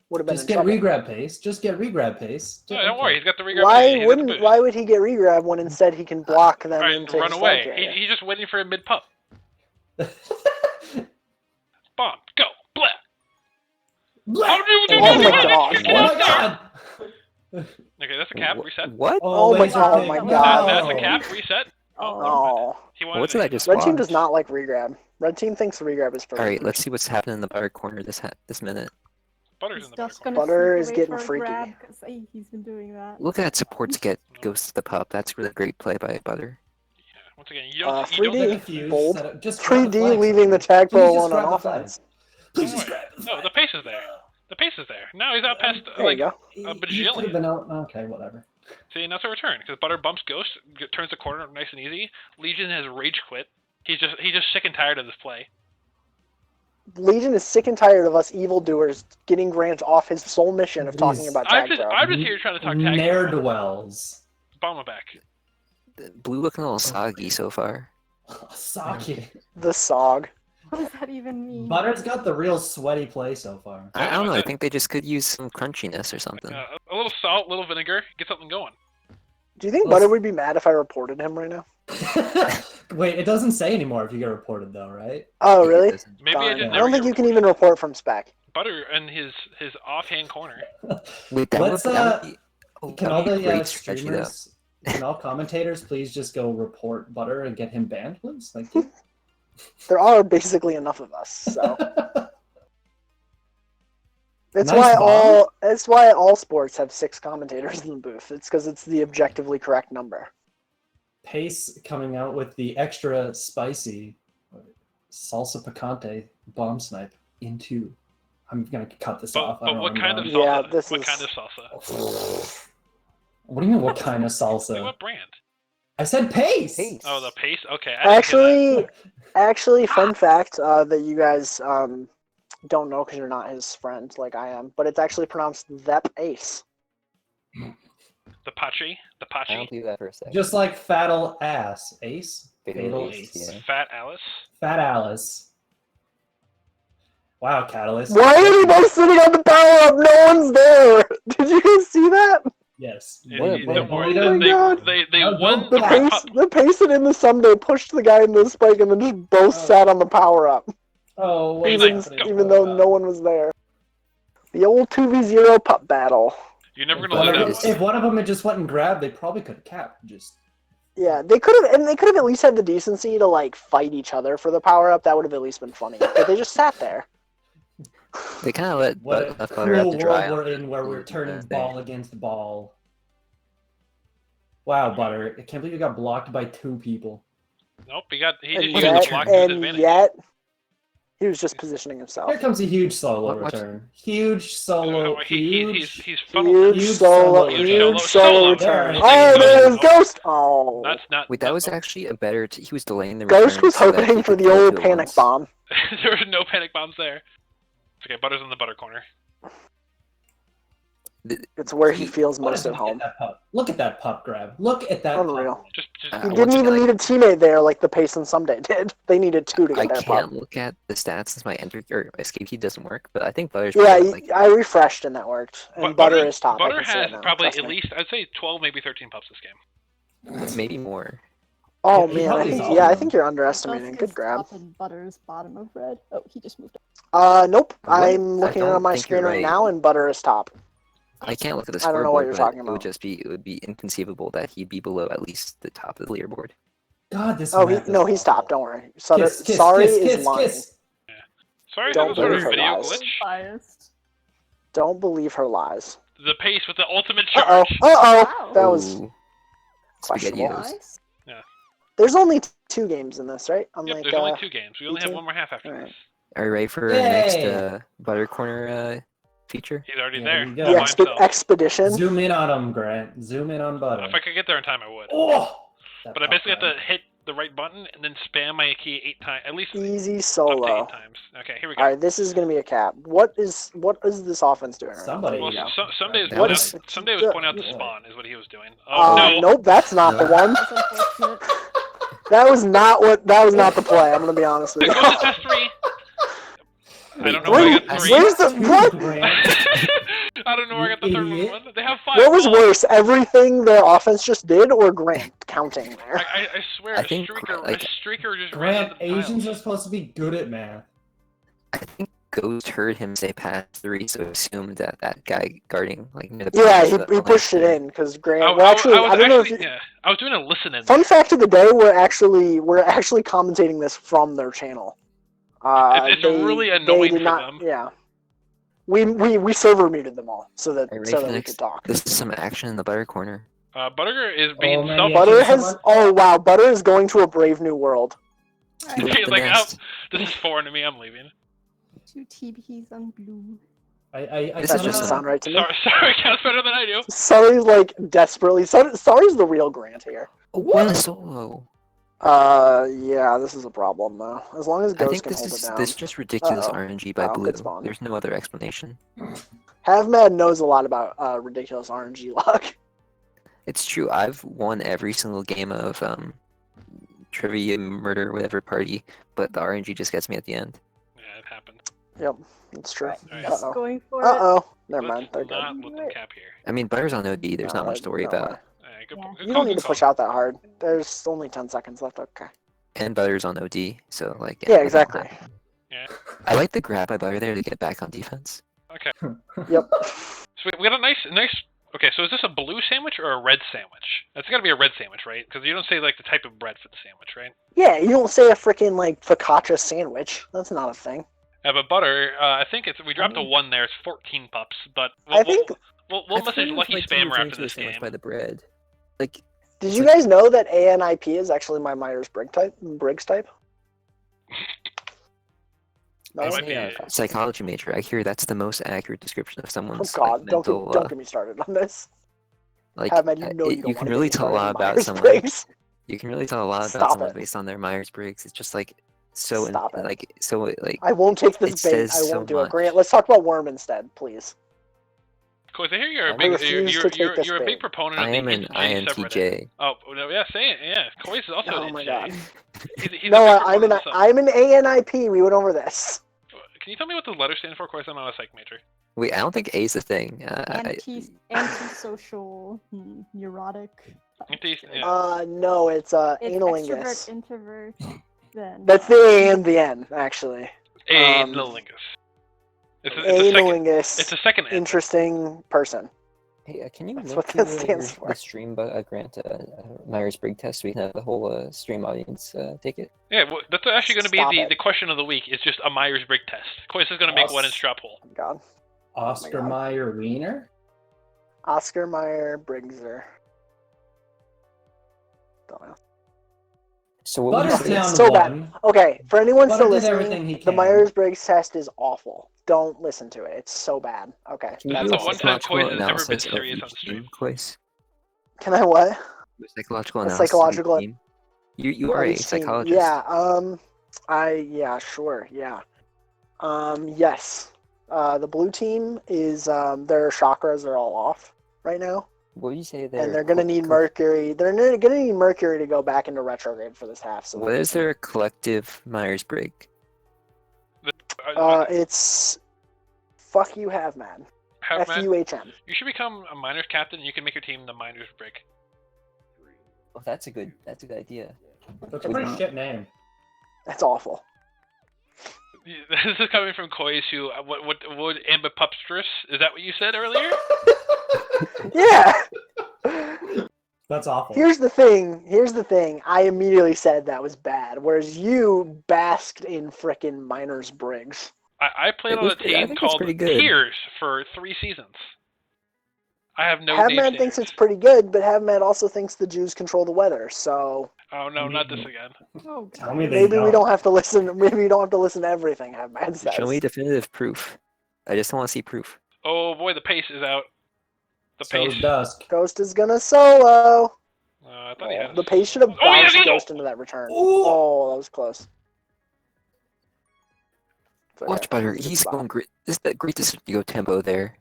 would have been Just in get trouble. regrab pace. Just get regrab pace. No, don't worry, he's got the regrab. Why would he get regrab when instead he can block them Right, into run his away. flag area? He's just waiting for a mid pup. Bomb, go, blah. Oh my god. Oh my god! Okay, that's a cap. Reset. What? Oh my- laser oh pig, my no. god. That's a cap. Reset. Oh. He wanted What to did I hit just that. Red team does watch? not like regrab. Red team thinks regrab is for Alright, let's see what's happening in the Butter corner this minute. Butter's Is in the butter Dust corner. gonna Butter sneak is away getting for a freaky. grab? 'Cause, he's been doing that. Look at that support to get Ghost to the pup. That's a really great play by Butter. Once again, you don't. 3D. Confused, Bold. set up- just grab the 3D flag leaving the somewhere. tag pro Please just alone grab on the flag. offense. Please just grab the No, flag. the pace is there. The pace is there. No, he's out past There you go. He a could have bajillion. been out. Okay, whatever. See, and that's a return because Butter bumps Ghost, turns the corner nice and easy. Legion has rage quit. He's just sick and tired of this play. Legion is sick and tired of us evildoers getting Grant off his sole mission of talking about I'm Tag Pro. just here trying to talk tag. Ne'er-do-wells. Bomb back. The blue looking a little soggy so far. Saki. The Sog. What does that even mean? Butter's got the real sweaty play so far. I don't know. I think they just could use some crunchiness or something. A little salt, a little vinegar, get something going. Do you think Butter would be mad if I reported him right now? Wait, it doesn't say anymore if you get reported though, right? Oh, really? Maybe I Fine. didn't. I don't think you can even report from spec. Butter and his offhand corner. Wait, that Let's, would, that would be, oh, Can that all would be the great strategy, though. streamers, can all commentators please just go report Butter and get him banned, please? Thank you. There are basically enough of us, so that's Nice why bomb. that's why all sports have 6 commentators in the booth. It's because it's the objectively correct number. Pace coming out with the extra spicy salsa picante bomb snipe into. I'm gonna cut this off. I But don't what know kind of I'm salsa? Yeah, this what is- kind of salsa? What do you mean? What kind of Like, salsa? what brand? I said pace. Pace. Oh, the pace. Okay. I didn't hear Actually, fun fact that you guys don't know because you're not his friend like I am, but it's actually pronounced Thep Ace. that. The Pachi. The I Pachi. don't believe that for a second. Just like fatal ass, ace, Fatal fatal ace, ace, yeah. Fat Alice. fat Alice. Wow, Catalyst. Why are you both sitting on the power up? No one's there. Did you guys see that? Yes. What- Don't what- worry. oh my God. They Oh, won don't the back. Red Cup. The Payson in the Someday pushed the guy into the spike and then just both Oh. sat on the power up, Oh, what's He's even, happening? even though no one was there. The old 2v0 pup battle. You're never If gonna one, lose of that them, one. if one of them had just went and grabbed, they probably could have capped. Just Yeah, they could have, and they could have at least had the decency to like fight each other for the power up. That would have at least been funny. But they just sat there. They kind of let what a Butter out cruel to world dry. we're in, where we're turning ball against ball. Wow, Butter! I can't believe you got blocked by 2 people. Nope. He just And used the yet, block to his and advantage. yet, he was just positioning himself. Here comes a huge solo What- return. Huge solo. Oh, Huge. he's funneled. Huge Huge solo, solo huge return. solo Solo. return. There Oh, it is. there's Ghost. Oh, That's not. Wait, that was actually a better. He was delaying the Ghost return was so that hoping he for could the kill old two at panic once. bomb. There were no panic bombs there. It's okay. Butter's in the Butter corner. It's where he He- feels What most if at you get home. that pup? Look at that pup grab. Look at that. Unreal. Pup. Just Uh, He once didn't again, even I- need a teammate there like the Payson Someday did. They needed 2 to I get their can't pop. look at the stats since my enter or escape key doesn't work, but I think Butter's Yeah, probably like I refreshed and that worked. And But Butter is top. I Butter can see has it now. probably Trust at me. least I'd say 12, maybe 13 pups this game. maybe more. Oh He man, probably is all I of them. think you're underestimating. Dusk Good is grab. top and Butter's bottom of red. Oh, he just moved Nope. What? I'm I looking on don't my think screen you're right right. now, and Butter is top. I can't look at the I don't know what scoreboard, you're but talking it about. would just be inconceivable that he'd be below at least the top of the leaderboard. God, this. Oh, map is no, he's awful. top. Don't worry. Sorry, Kiss, kiss, sorry kiss, is kiss, lying. kiss. Sorry, Don't some sort of believe her video lies. glitch. biased. Don't believe her lies. The pace with the ultimate Uh oh. charge. Wow. That was Ooh. questionable. SpaghettiOs. Nice. There's only 2 games in this, right? Yep, Unlike there's only 2 games. We only have 2? one more half after Alright. this. Are you ready for our next Yay! Butter Corner feature? He's already Yeah, there. there you go. all the by himself. expedition. Zoom in on him, Grant. Zoom in on Butter. If I could get there in time, I would. Oh! That But I pup basically have grab. to hit the right button and then spam my key 8 times, at least Easy up to solo. 8 times. Okay, here we go. All right, this is gonna be a cap. What is this offense doing? Right Somebody- now? Well, There you go. Someday was That pointing was- out. Someday was pointing out the Yeah. spawn is what he was doing. Oh no! Nope, that's not the No. one. That's unfortunate. That was not the play. I'm gonna be honest with There you. goes the test 3. I don't know where I Where- got 3. where's the Dude, what? Grant. I don't know where I got the third idiot. one. They have 5. What was balls. worse, everything their offense just did, or Grant counting there? I swear, I think, a like, streaker just ran Grant, into the Asians tiles. are supposed to be good at math. I think Ghost heard him say pass 3, so assumed that that guy guarding like near the Yeah, pass, he the pushed it lane in because Grant. I, Well, I actually, was I don't know if actually, you, yeah, I was doing a listen in. fun fact of the day, we're actually commentating this from their channel. It's really annoying did for not, them. Yeah, we server muted them all so that Are you ready for the we next- could talk. This is some action in the Butter Corner. Buttiger is being man, self. yeah. Butter Can has. someone- Oh wow, Butter is going to a brave new world. Alright, He's The like, oh, nest. this is foreign to me. I'm leaving. 2 TPs on blue. This That is doesn't just sound right to me. Sorry, counts better than I do. Sully's like desperately. Sully's the real Grant here. one solo. Yeah, this is a problem though. As long as I Ghost think can hold it down. this is just ridiculous Uh-oh. RNG by Oh, Blue. good spawn. There's no other explanation. HavMad knows a lot about ridiculous RNG luck. It's true. I've won every single game of trivia, murder, whatever party, but the RNG just gets me at the end. Yeah, it happened. Yep, it's true. Alright. Uh-oh. Going for Uh-oh. Never Let's mind. They're good. not let them cap here. I mean, Butter's on OD. There's not much to worry No about. way. Alright, good, Yeah. good You call, don't need good to push call. out that hard. There's only 10 seconds left. Okay. And Butter's on OD, so like. Yeah, it won't exactly. happen. Yeah. I like the grab by Butter there to get back on defense. Okay. Yep. So we got a nice. Okay, so is this a blue sandwich or a red sandwich? It's got to be a red sandwich, right? Because you don't say like the type of bread for the sandwich, right? Yeah, you don't say a freaking like focaccia sandwich. That's not a thing. But Butter, I think we dropped a 1 there. It's 14 pups, but I think. we'll I've message kind of Lucky liked to Spammer refer after to this sandwich game. by the bread. Like, Did It's you like- guys know that ANIP is actually my Myers-Briggs type? No. That as might be a psychology major, I hear that's the most accurate description of Oh someone's God! like, Don't mental. get me started on this. Like, Have you know you don't you can wanna really get me tell a started lot on about someone. Myers-Briggs. You can really tell a lot about Stop someone it. based on their Myers-Briggs. It's just like so, Stop it. like so, like. I won't take this It bait. says I so won't do it. much. Grant, let's talk about Worm instead, please. Course, I hear you're a I big, refuse you're, to take you're, this you're a big bait. proponent I of the am an subreddit. INTJ. Oh, no, yeah, say it. Yeah, Koi's is also Oh an my INTJ. God. He's No, a big I'm proponent of the sub. I'm an ANIP. We went over this. Can you tell me what the letters stand for? Koi, I'm not a psych major. Wait, I don't think A is a thing. Antisocial, neurotic. Yeah. No, it's It's analingus. extrovert, introvert. Then That's the A and the N, actually. Analingus. It's a second. Analingus. It's a second N. Interesting person. Hey, can you That's link what to that stands for. the stream grant Myers-Briggs test so we can have the whole stream audience take it? Yeah, well, that's actually going to be Stop the it. question of the week. It's just a Myers-Briggs test. Koi is going to make one in strap hole. Oh, God. Oscar God. Mayer Wiener? Oscar Mayer Briggser. Don't know. So what would you say? Buttertown So bad. won. Okay, for anyone Butter still did everything he listening, the can. Myers-Briggs test is awful. Don't listen to it. It's so bad. Okay. Can you That's do the a one time psychological Koi's has ever been analysis of serious each on stream. team, Kois? Can I what? A psychological A analysis of each psychological- team? You are a Each team. psychologist. Yeah, sure, yeah. Yes. The blue team is their chakras are all off right now. What do you say there? And they're gonna need Mercury. They're gonna need Mercury to go back into retrograde for this half. So What is their collective Myers-Briggs? it's fuck you, have man. FUHM. You should become a miners captain. You can make your team the miners brig. Oh, that's a good idea. That's a pretty shit name. That's awful. This is coming from Koi's who what would ambipupstrous? Is that what you said earlier? Yeah. That's awful. Here's the thing. I immediately said that was bad, whereas you basked in frickin' Miners Briggs. I played It on was a pretty- I team think it's called pretty good. Tears for 3 seasons. I have no Have name Man thinks standards. it's pretty good, but Have Man also thinks the Jews control the weather. So Oh no, not this again. Oh, Tell me they maybe we don't have to listen. Maybe we don't have to listen to everything Have Man says. Show me definitive proof. I just want to see proof. Oh boy, the pace is out. The So pace. Dusk. Ghost is gonna solo. I thought he had. The pace should have Oh, yeah, bounced yeah, yeah. Ghost into that return. Ooh. Oh, that was close. It's okay. Watch Butter. It's a good He's spot. going great. This is that great decision to go tempo there.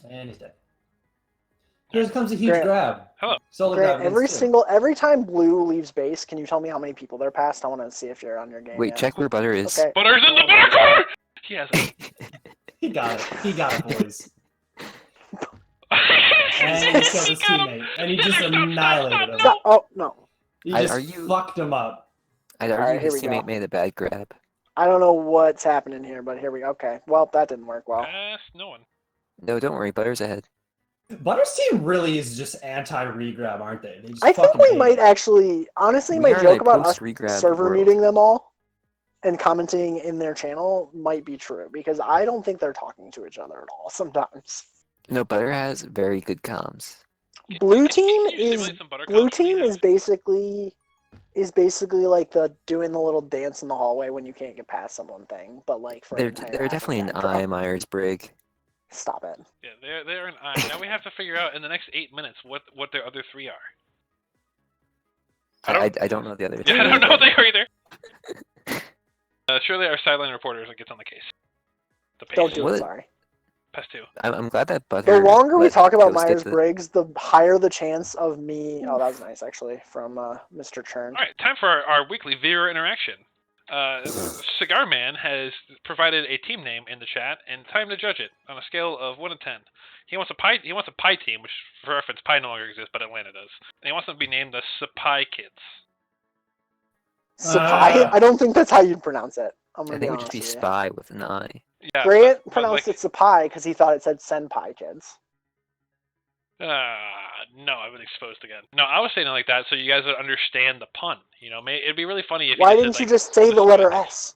And he's dead. Here comes a huge Grant. grab. Hello. Solo Grant, grab. every time Blue leaves base, can you tell me how many people they're past? I want to see if you're on your game. Wait, yet. check where Butter is. Okay. Butter's in the back corner. He has it. He got it. He got it, boys. and And he killed his teammate. And he just annihilated him. No, oh no, He Are just you- fucked him up. I'd Alright, argue here his we go. teammate made a bad grab. I don't know what's happening here, but here we go. Okay, well that didn't work well. no one. No, don't worry. Butter's ahead. Butter's team really is just anti-regrab, aren't they? They just I think fucking we hate might it. actually, honestly, We my are in joke a about us post-regrab server world. muting them all and commenting in their channel might be true because I don't think they're talking to each other at all sometimes. No, Butter has very good comms. Blue Can you team is simulate some butter Blue comps for me team now? is basically like the doing the little dance in the hallway when you can't get past someone thing, but like for They're an entire they're half definitely an of that, bro. I Myers-Briggs. Stop it. Yeah, they're an I. Now we have to figure out in the next 8 minutes what their other three are. I don't know the other two. Yeah, I don't know what they are either. Surely our sideline reporters gets on the case. The pace. Don't do What? it, sorry. Pass two. I'm glad that Butter. The longer we let talk about Ghost get the- Myers-Briggs, the higher the chance of me... Oh, that was nice, actually, from Mr. Churn. All right, time for our weekly viewer interaction. Cigar Man has provided a team name in the chat, and time to judge it on a scale of 1 to 10. He wants a pie team, which for reference, pie no longer exists, but Atlanta does. And he wants them to be named the Sapai Kids. Sapai? I don't think that's how you'd pronounce it. I'm I gonna think be it would honest just be with you. Spy with an I. Yeah, Grant but pronounced like, it Sapai because he thought it said Senpai Kids. no, I've been exposed again. No, I was saying it like that so you guys would understand the pun. You know, it'd be really funny if Why you didn't just you said, like, just say the letter S?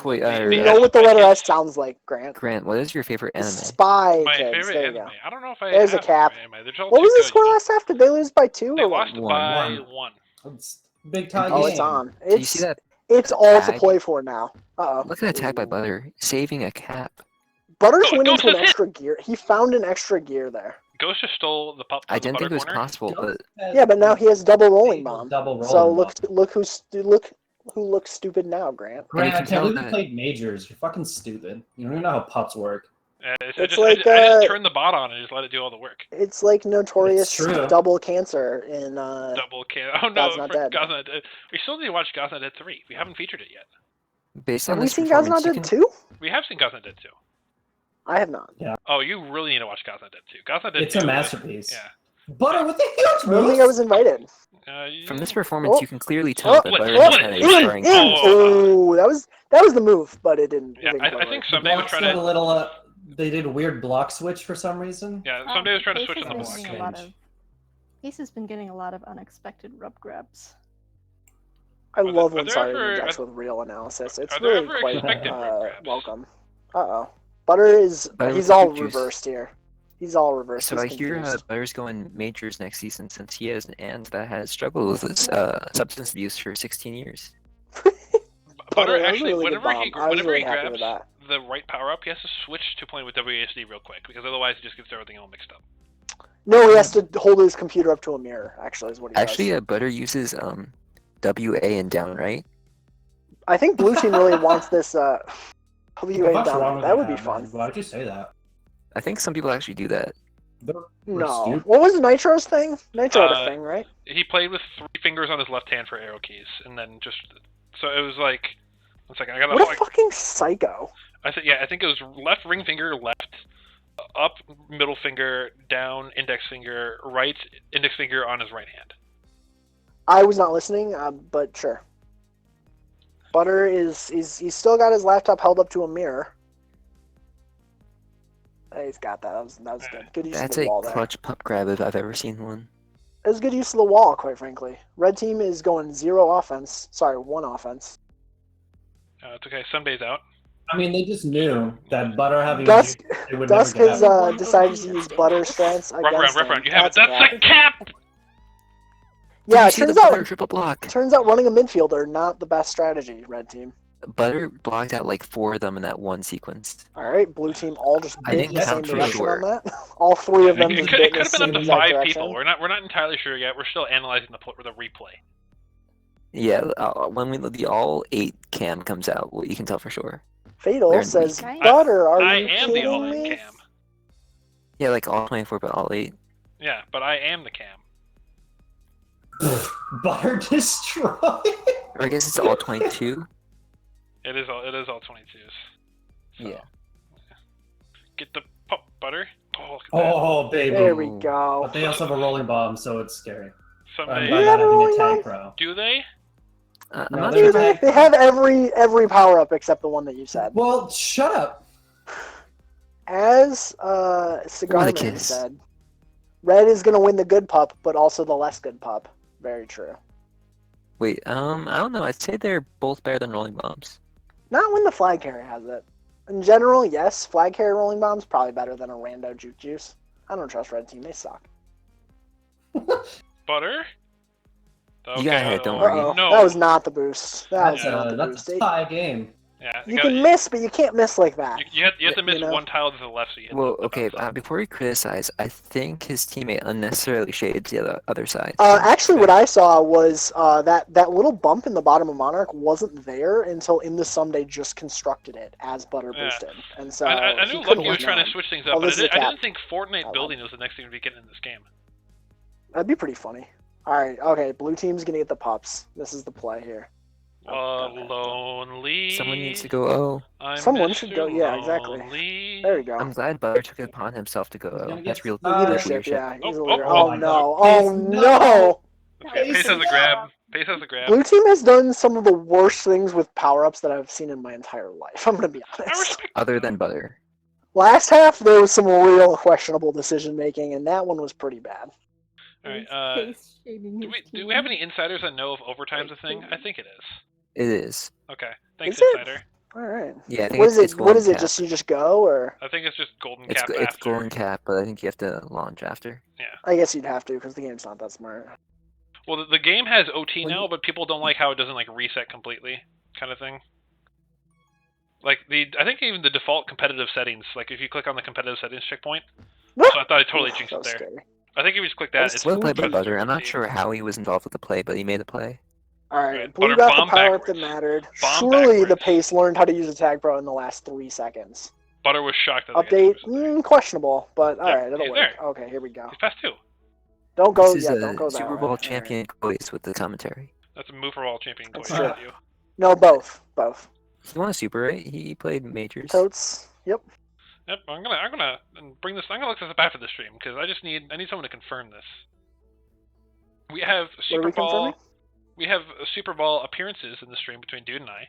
Wait, The You S know what the Spy letter Kids. S sounds like, Grant. Grant, what is your favorite anime? Spy My Kids. favorite There you anime. go. I don't know if I There's a have cap. favorite anime. They're all What too was the good, score you know? last half? Did they lose by 2 They or lost 1? by One. 1. It's big tie Oh, game. it's on. Do you see that? It's all to tag? play for now. Uh-oh. Look at that tag by Butter, saving a cap. Butter's Oh, went Ghost into an is hit! extra gear. He found an extra gear there. Ghost just stole the pup from I the didn't think butter it was corner. possible, but Yeah, but now he has double rolling bomb. Double rolling So bomb. look who looks stupid now, Grant. Grant, And I you can can't tell believe you that- played majors. You're fucking stupid. You don't even know how pups work. I It's just like, turned the bot on and just let it do all the work. It's like notorious true. double cancer in Double can. Oh no, God's Not for Dead. God's Not Dead. We still need to watch God's Not Dead 3. We haven't featured it yet. based Have on we this seen God's Not performance, Dead you can... 2? We have seen God's Not Dead 2. I have not. Oh, you really need to watch God's Not Dead 2. God's Not Dead It's 2 a is- masterpiece. Yeah. Butter with the huge I don't think I was invited. From this performance, Oh. you can clearly tell that Flip, Butter flip, is flip, kind of flip. destroying Oh. teams. Oh, that was the move, but it didn't. Yeah, it didn't I quite think work. someday was Blocks trying got a to. little. They did a weird block switch for some reason. Yeah, someday was trying to Pace switch has on the been block. getting a lot Strange. of- Pace has been getting a lot of unexpected rub grabs. I there- love are when there Sorry ever- interjects with real analysis. It's are there really ever quite expected rub grabs? welcome. Uh-oh. Butter is Butter with he's the all juice. reversed here. He's all reversed. So He's I hear confused. Butter's going majors next season since he has an aunt that has struggled with this, substance abuse for 16 years. Butter that was a actually, really good whenever he bomb. I was whenever really he happy grabs with that. the right power up, he has to switch to playing with WASD real quick because otherwise he just gets everything all mixed up. No, he has to hold his computer up to a mirror. Actually, is what he Actually, does. Butter uses WA and down, right? I think blue team really wants this WA What's wrong down. with That you, would be man? fun. Why'd you say that? I think some people actually do that. We're No. stupid. What was Nitro's thing? Nitro had a Uh, thing, right? He played with 3 fingers on his left hand for arrow keys, and then just so it was like. One second, I got What a fucking psycho. I think it was left ring finger, left, up middle finger, down index finger, right index finger on his right hand. I was not listening, but sure. Butter he's still got his laptop held up to a mirror. He's got that. That was good. Good use That's of the a wall there. clutch pup grab if I've ever seen one. It was good use of the wall, quite frankly. Red team is going 0 offense. Sorry, 1 offense. It's okay. Sunday's out. I mean, they just knew that Butter having Dusk, a juice, they would Dusk never has get out. decided to use Butter's strengths Rep round, against rep him. round. You have it. That's That's a a cap. Yeah, Did it you see the turns Butter out triple block? running a midfielder not the best strategy, Red team. Butter blocked out like 4 of them in that one sequence. All right, blue team all just I bit didn't in the same count for direction sure. on that. All 3 of them It just could bit in have the been up same to exact 5 direction. people. We're not entirely sure yet. We're still analyzing the replay. Yeah, when the all 8 cam comes out, well, you can tell for sure. Fatal They're in says, the league. Butter, are I you am the kidding all-in me? cam. Yeah, like all 24, but all 8. Yeah, but I am the cam. Butter destroyed. Or I guess it's all 22. It is all 22s. So, Yeah. Get the pup butter. Oh, look at Oh, baby. There we go. But they also have a rolling bomb, so it's scary. that. I'm Someday. glad Yeah, not having rolling a bomb? tank pro. Do they? I'm No, not they're sure. back. They have every power up except the one that you said. Well, shut up. As Cigar What a Man kiss. said, Red is gonna win the good pup, but also the less good pup. Very true. Wait, I don't know. I'd say they're both better than rolling bombs. Not when the flag carrier has it. In general, yes, flag carrier rolling bombs probably better than a rando juke juice. I don't trust Red team; they suck. Butter? You got it, don't worry. Uh-oh. No. That was not the boost. That was That's not the that's boost. a tie game. Yeah. You can miss, but you can't miss like that. You have to miss You know? one tile to the left. So you hit Well, the okay, bounce. before we criticize, I think his teammate unnecessarily shades the other side. Actually, what I saw was that little bump in the bottom of Monarch wasn't there until In the Someday just constructed it as Butter Yeah. boosted, and so I he knew couldn't Lucky was have trying to known. switch things Oh, up, but this is a I cap. didn't think Fortnite I building was the next thing to be getting in this game. That'd be pretty funny. All right, okay, blue team's gonna get the pups. This is the play here. Lonely. Someone needs to go. Oh, I'm Someone Mr. should go. Yeah, exactly. Lonely. There you go. I'm glad Butter took it upon himself to go. He's Oh, gonna that's get real. stuck. That's Leadership, leadership. yeah. He's a Oh, leader. oh, Oh, oh, no! Pace, Oh no. no! Okay, Pace has a grab. Pace has a grab. Blue team has done some of the worst things with power-ups that I've seen in my entire life. I'm gonna be I honest. respect. Other than Butter. Last half there was some real questionable decision making, and that one was pretty bad. All right. Pace shaming Do his we have team. any insiders that know if overtime's a thing? I think it is. It is. Okay. Thanks, Is it? insider. All right. Yeah, I think What is it's it? What golden is it? cap. Just you just go, or I think it's just golden It's cap it's after. golden cap, but I think you have to launch after. I guess you'd have to because the game's not that smart. Well, the game has OT Well, now, but people don't like how it doesn't like reset completely, kind of thing. Like I think even the default competitive settings, like if you click on the competitive settings checkpoint, so I thought I totally Oof, jinxed that it was there. scary. I think if you just click that, That's it's Well played by presses Butter. through I'm not OT. sure how he was involved with the play, but he made the play. All right, Alright, Blue Butter got the bomb power up that backwards. mattered. Bomb Surely the backwards. Pace learned how to use Attack Pro in the last 3 seconds. Butter was shocked that Update, the guy questionable, but all Yep, right, it'll he's work. there. Okay, here we go. He's past 2. Don't go, This is don't go that Super way. Bowl All right. champion voice with the commentary. That's a move for all champion. That's Going true. you. No, both. He won a Super, right? He played majors. Totes. Yep. Yep, I'm gonna bring this. I'm gonna look this up after the stream because I need someone to confirm this. We have What are Super we Bowl. confirming? We have Super Bowl appearances in the stream between Dude and I.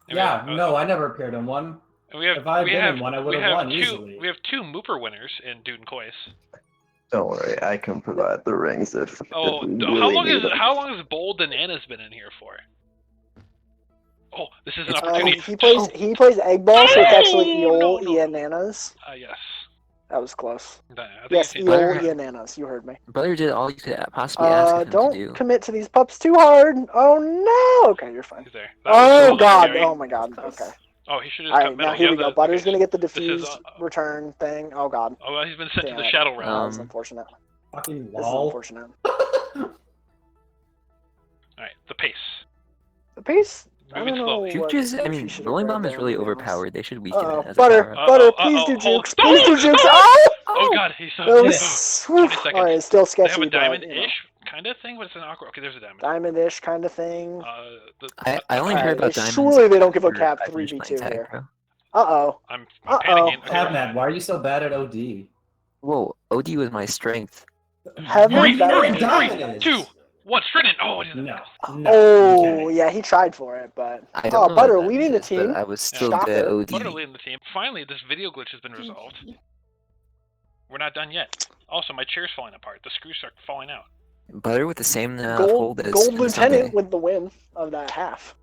And Yeah, we have, no, I never appeared in one. and we have, If I had we been have, in one, I we would have have won two, easily. We have 2 Mooper winners in Dude and Kois. Don't worry, I can provide the rings if Oh, we how really long need is them. how long has Bold and Anna's been in here for? Oh, this is an It's- opportunity. He plays Egg Ball, so it's actually Oh, Eol, no. Ian, Nanas. Yes. That was close. I think Yes, it's- Butter- Eol, Ian, Nanas. You heard me. Butter did all you could possibly ask of him Don't to do. commit to these pups too hard. Oh no. Okay, you're fine. He's there. That was Oh so god. scary. Oh my god. Okay. Oh, he should All have right, cut now metal. here we Yeah, go. Butter's okay. gonna get the This is, diffused return thing. Oh god. Oh, well, he's been sent Damn to the it. Shadow That Realm. was unfortunate. Fucking This is lol. unfortunate. Alright, the pace. The pace. I Moving don't know. slowly. what Jukes is, I he mean, should've Rolling grabbed Bomb is there, really to be honest. overpowered. They should weaken it as a Butter, power-up. Butter, please do hold. jukes. Please do jukes. Oh god, he's so That close. was 20 whew. seconds. All right, still They have sketchy, a but diamond-ish kind of thing, but it's an awkward. Okay, there's a diamond. diamond-ish kind of thing. I only Alright, heard about diamonds. surely they don't give a after cap I finished 3v2 playing here. Tag Pro. Uh-oh. I'm Uh-oh. panicking. Okay, Havnad, why are you so bad at OD? Whoa, OD was my strength. Have you we know done what it? diamond is? 2, 1, straight in. Oh, No. No. Oh, okay. yeah, he tried for it, but... I don't know Butter what that leading the is, but team. I was still Shocker. good at OD. Butter leading the team. Finally, this video glitch has been resolved. We're not done yet. Also, my chair's falling apart. The screws are falling out. Butter with the same amount of Gold, hold as gold in the lieutenant Sunday. with the win of that half.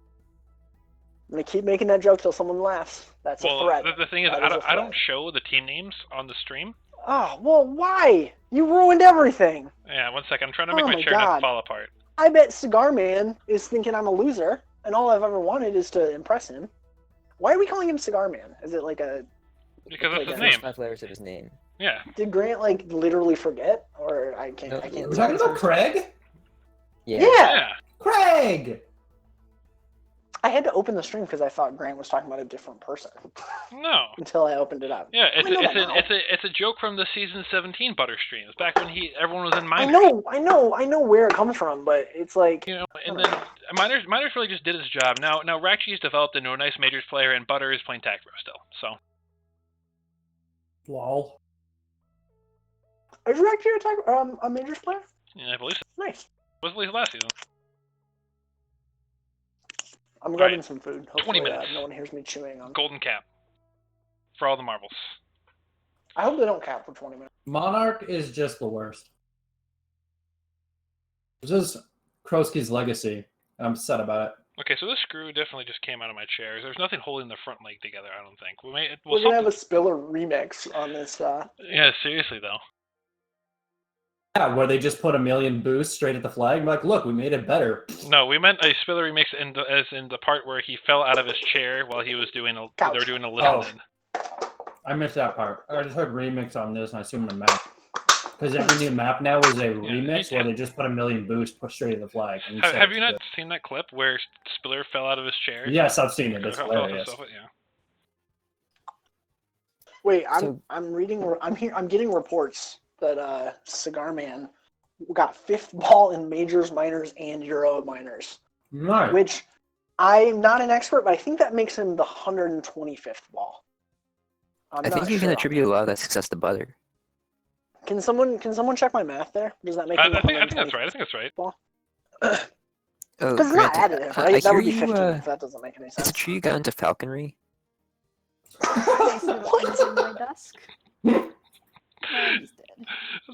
I'm gonna keep making that joke till someone laughs. That's a Well, threat. the thing is, That I is a don't, I don't threat. show the team names on the stream. Oh, well, why? You ruined everything. Yeah, one second. I'm trying to make Oh my my chair not God. fall apart. I bet Cigar Man is thinking I'm a loser, and all I've ever wanted is to impress him. Why are we calling him Cigar Man? Is it like a... Because that's Like his a- name. First 5 letters of his name. Yeah. Did Grant, like, literally forget? Or I can't... No, I can't We're talking about Craig? Yeah. Yeah. Craig! I had to open the stream because I thought Grant was talking about a different person No. until I opened it up. Yeah, it's I know that a, now. it's a joke from the season 17 Butter streams back when everyone was in I minors. know where it comes from, but it's like... You know, and then minors really just did his job. Now Rakshi's developed into a nice majors player, and Butter is playing tag pro still. So Lol. Are you actually a majors player? yeah, I believe so. Nice. Was at least last season. I'm All grabbing right. some food. 20 Hopefully, minutes. no one hears me chewing on. Golden cap for all the marbles. I hope they don't cap for 20 minutes. Monarch is just the worst. This is Krosky's legacy. I'm upset about it. Okay, so this screw definitely just came out of my chair. There's nothing holding the front leg together. I don't think. We're gonna have a Spiller remix on this. Yeah, seriously though. Yeah, where they just put a million boosts straight at the flag. I'm like, look, we made it better. No, we meant a Spiller remix as in the part where he fell out of his chair while he was doing a. Couch. They were doing a listen. I missed that part. I just heard remix on this, and I assumed the map. Because every new map now is a remix where they just put a million boosts pushed straight at the flag. And Have you not seen that clip where Spiller fell out of his chair? Yes, I've seen it. It's Fell off hilarious. the sofa, yeah. Wait, So- I'm getting reports that Cigar Man got 5th ball in majors, minors, and Euro minors. Nice. Which I'm not an expert, but I think that makes him the 125th ball. I'm I think not you can sure. attribute a lot of that success to Butter. Can someone check my math there? Does that make him I think that's 125th right. I think that's right. ball? Oh, Because it's not Grant, additive, I right? That hear would be you, 15. That doesn't make any is sense. it true you got into falconry? I see the things in my desk. And he's dead.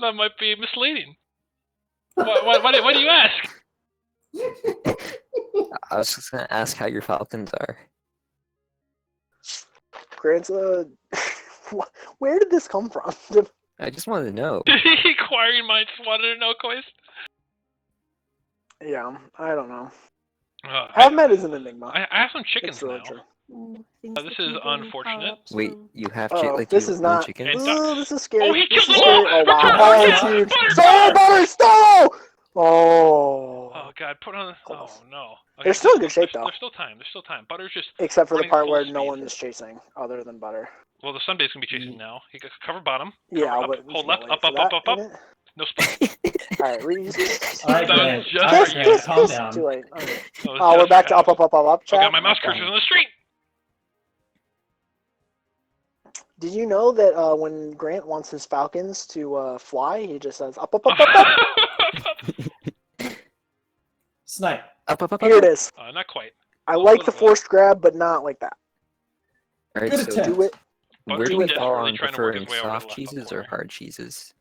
That might be misleading. Why do you ask? I was just gonna ask how your falcons are. Grant's where did this come from? I just wanted to know. Inquiring minds wanted to know, Kois. Yeah, I don't know. I Have-Med is an enigma. have some chickens It's really now. true. Ooh, things This that is can bring unfortunate. power-ups Wait, from- you have Oh, like this you is have blue not. chickens? And Ooh, this is scary. Oh, he This killed is them all! scary. Oh wow! Butter, Oh, it's butter, huge. butter, Stole butter! Stole! Oh. Oh god, put on. Oh no. Okay, They're still in good shape, though. There's still time. There's still time. Butter's just. Except for the running part full where speed. no one is chasing, other than Butter. Well, the Sunday's gonna be chasing now. He got cover bottom. Yeah, Cover up, but hold left, up, for up, up, that, up, up. ain't it? No split. All right, All right, That was Grant. just All for right, you. Grant, calm down. Too late. Okay. That was Oh, just we're back for to up, Kyle. up, up, up, up. Oh Chat. god, my mouse Okay. cursor's on the street. Did you know that when Grant wants his Falcons to fly, he just says up, up, up, up, up? Snipe. Up, up, up, Here up. it is. Not quite. I A like little the bit. forced grab, but not like that. Alright, Good so attempt. Do it. where Butter's do we desperately fall on trying to work preferring his way over to the soft left cheeses corner. or hard cheeses?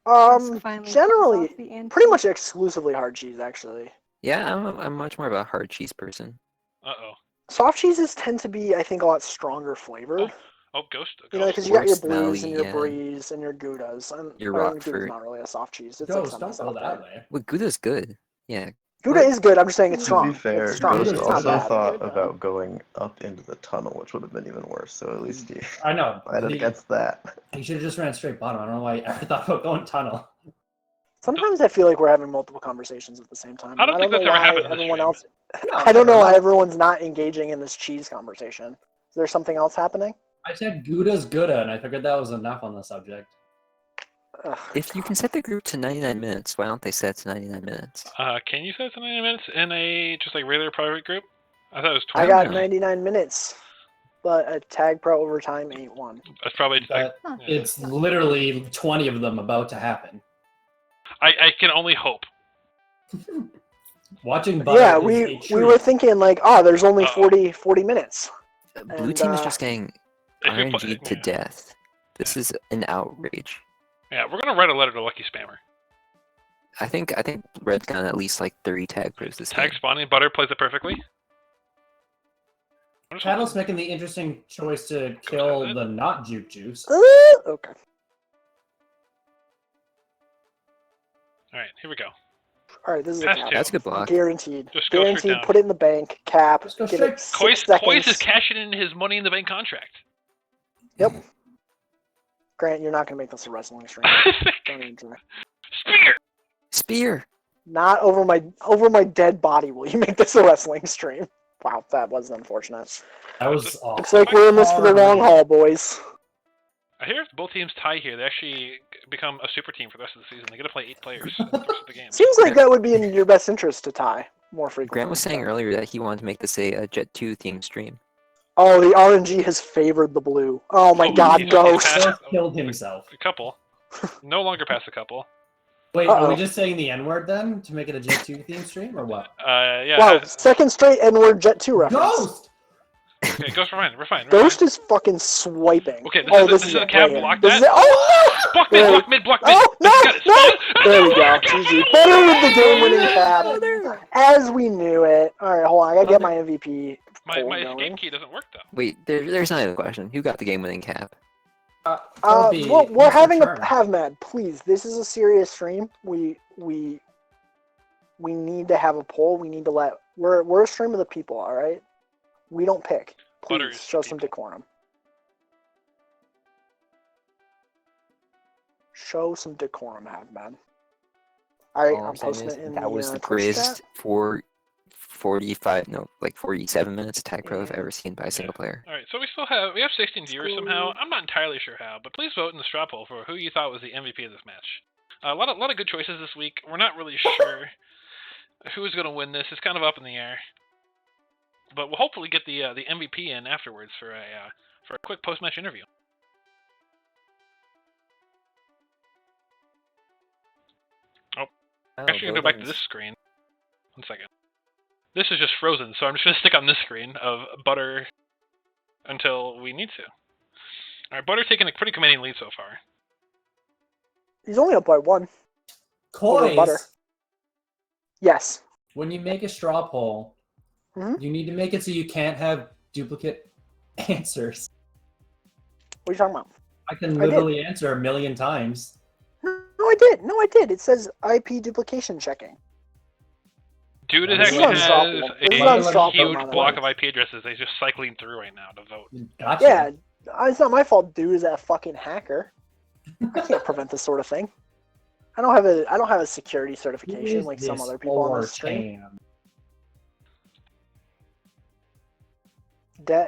Dusk finally Generally, comes off the ante. pretty much exclusively hard cheese, actually. Yeah, I'm much more of a hard cheese person. Uh-oh. Soft cheeses tend to be, I think, a lot stronger flavored. Oh, Ghost. You know, Ghost. because you got your More smelly, blues and your yeah. bries and your Goudas. And Your Gouda's Rockford. not really a soft cheese. It's Ghost, like don't go semi-soft. that way. Well, Gouda's good. Yeah. Gouda is good. I'm just saying it's To strong. To be fair, it's strong. Ghost It's Ghost not also bad. thought Good, though. about going up into the tunnel, which would have been even worse. So at least he I know. fighted against that. He should have just ran straight bottom. I don't know why he ever thought about going tunnel. Sometimes I feel like we're having multiple conversations at the same time. I don't think know that's ever why happened in this everyone stream. else. I don't know why everyone's not engaging in this cheese conversation. Is there something else happening? I said Gouda's Gouda, and I figured that was enough on the subject. Ugh. If you can set the group to 99 minutes, why don't they set it to 99 minutes? Can you set 90 minutes in a just like regular private group? I thought it was I 20. got Yeah. 99 minutes, but a tag pro overtime ain't one. That's probably. But Huh. it's literally 20 of them about to happen. I can only hope. Watching Butter Yeah, is a we treat. were thinking like, oh, there's only Uh-oh. 40 minutes. Blue And, team is just getting If we RNG'd to yeah. death. This is an outrage. Yeah, we're gonna write a letter to Lucky Spammer. I think Red's gotten at least like 30 tag pros this Tag game. spawning, Butter plays it perfectly. I'm just Paddle's hoping- making the interesting choice to kill the not Juke Juice. Okay. All right, here we go. All right, this is a Pass cap. two. That's a good block. Guaranteed. Just go straight Guaranteed. down. Put it in the bank. Cap. Just go Give straight. it 6 Kois seconds. is cashing in his Money in the Bank contract. Yep. Grant, you're not gonna make this a wrestling stream. Don't even try. Spear. Spear! Not over my dead body will you make this a wrestling stream. Wow, that was unfortunate. That was awful. Looks like we're in this for the long haul, boys. I hear if both teams tie here, they actually become a super team for the rest of the season. They get to play 8 players in the rest of the game. Seems like that would be in your best interest to tie more frequently. Grant was saying so. earlier that he wanted to make this a Jet 2 themed stream. Oh, the RNG has favored the blue. Oh my Oh, god, he's Ghost. passed- Ghost killed himself. A couple. No longer past a couple. Wait, are we Uh-oh. just saying the N-word then to make it a J2 theme stream or what? Yeah. Wow, second straight N-word Jet 2 reference. Ghost! Okay, Ghost, we're fine. We're fine. Ghost is fucking swiping. Okay, this is is a it. cap Right here. block This is that. it. Oh no! Block There mid, we- block mid, block mid. Oh, no, Got it. no! Spawn it. There we go. GG. Better with the game-winning cap. As we knew it. All right, hold on. I gotta get my MVP. My poll escape going. key doesn't work though. Wait, there's not even a question. Who got the game-winning cap? Don't be Well, we're Mr. having Turn. a have mad. Please, this is a serious stream. We need to have a poll. We need to let we're a stream of the people. All right. We don't pick. Butter Please is show the some people. decorum. Show some decorum, have mad. All right, All I'm I'm saying posting is it in that was the the Twitch greatest chat. 47 minutes attack pro I've Yeah. ever seen by a single player. All right, so we have 16 viewers somehow. Screwed. I'm not entirely sure how, but please vote in the straw poll for who you thought was the MVP of this match. A lot of good choices this week. We're not really sure who's going to win this. It's kind of up in the air, but we'll hopefully get the MVP in afterwards for a quick post match interview. Actually, gonna go back to this screen. 1 second. This is just frozen, so I'm just gonna stick on this screen of Butter until we need to. All right, Butter's taking a pretty commanding lead so far. He's only up by 1. Over Butter. Coys, Yes. when you make a straw poll, Mhm. you need to make it so you can't have duplicate answers. What are you talking about? I can I did. literally answer a million times. No, I did. No, I did. It says IP duplication checking. Dude This actually is has unstoppable. This is a unstoppable, huge amount of block votes. of IP addresses that he's just cycling through right now to vote. Gotcha. Yeah, it's not my fault. Dude is that fucking hacker. I can't prevent this sort of thing. I don't have a security certification like some other people on this stream.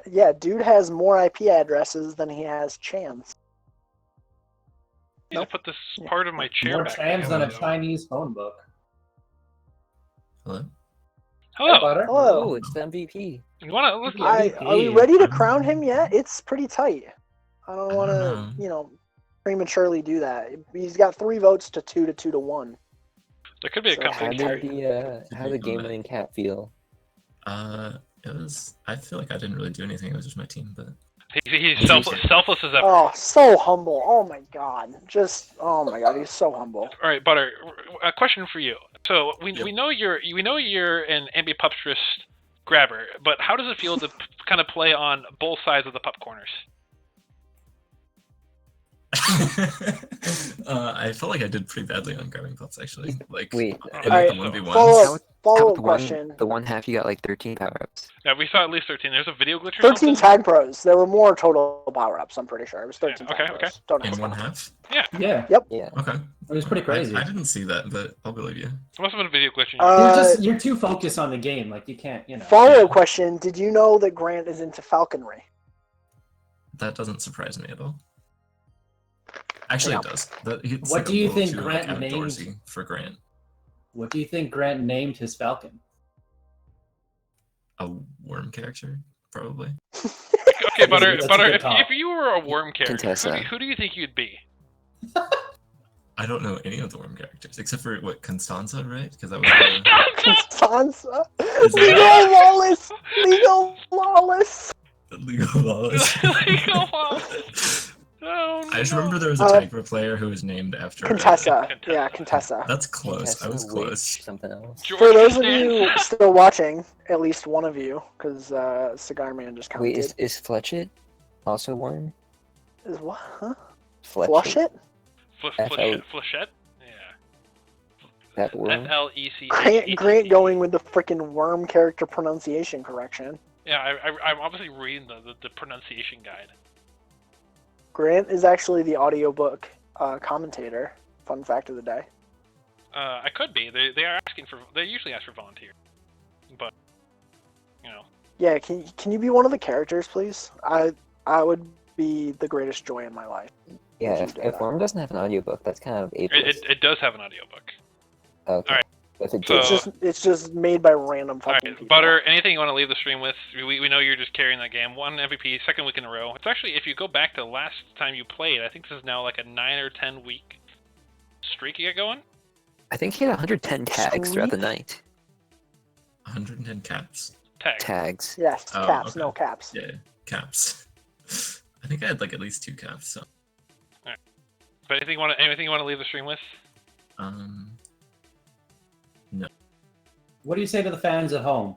Yeah, dude has more IP addresses than he has chans. I need to put this part of my chair More back. trams than a together. Chinese phone book. Hello? Hello. Butter. Hello. Oh, it's the MVP. You wanna look? Yeah. Are we ready to crown him yet? It's pretty tight. I don't I want don't to, know. prematurely do that. He's got 3 votes to 2 to 2 to 1. There could be a So How company. did the game-winning cap feel? It was. I feel like I didn't really do anything. It was just my team, but He's selfless as ever. Oh, so humble. Oh my god. Oh my god, he's so humble. All right, Butter. A question for you. So we Yep. we know you're an ambidextrous grabber, but how does it feel to kind of play on both sides of the pup corners? I felt like I did pretty badly on grabbing pups actually. Like Wait, in Alright, the 1v1s. Follow-up How question. the one half you got like 13 power-ups. Yeah, we saw at least 13. There's a video glitch or 13 something. tag pros. There were more total power-ups, I'm pretty sure. It was 13 Yeah, tag okay, pros. Don't In ask one me. half? Yeah, Yeah. Okay. it was pretty crazy. I didn't see that, but I'll believe you. It must have been a video glitch. You're too focused on the game. Like you can't, Follow-up question. Did you know that Grant is into falconry? That doesn't surprise me at all. Actually, Yeah. it does. It's What like do a you little think too, Grant like, named- outdoorsy for Grant? What do you think Grant named his falcon? A worm character, probably. Okay, Butter. That's a Butter. good If call. you were a worm character, Contessa. who do you think you'd be? I don't know any of the worm characters except for what Constanza, right? Because that was the Constanza? Is Legal Lawless! Legal Lawless! legal laws. Legal laws. Oh, I just no. remember there was a tag pro player who was named after Contessa. Contessa. Yeah, Contessa. That's close. I was Contessa, wait, close. Something else. George For those of Costanza. you still watching, at least one of you, because Cigar Man just Wait, commented. is Fletchit also worm? Is what? Huh? Fletchit? Flush it? Flechette? Yeah. That worm? FLECH. Grant going with the frickin' worm character pronunciation correction. Yeah, I'm obviously reading the pronunciation guide. Grant is actually the audiobook commentator. Fun fact of the day. I could be. They are asking for. They usually ask for volunteers, but Yeah, can you be one of the characters, please? I would be the greatest joy in my life. Yeah, Would you if do that? worm doesn't have an audiobook, that's kind of ableist. it does have an audiobook. Okay. Alright, If it so- did, It's just made by random All fucking right, people. Butter. Anything you want to leave the stream with? We know you're just carrying that game. 1 MVP, second week in a row. It's actually, if you go back to last time you played, I think this is now like a 9 or 10 week streak you got going. I think he had 110 tags throughout the night. 110 caps. Tag. Tags. Yes, Oh, caps, okay. no caps. Yeah, caps. I think I had like at least 2 caps. So, But anything you want to leave the stream with? um, What do you say to the fans at home?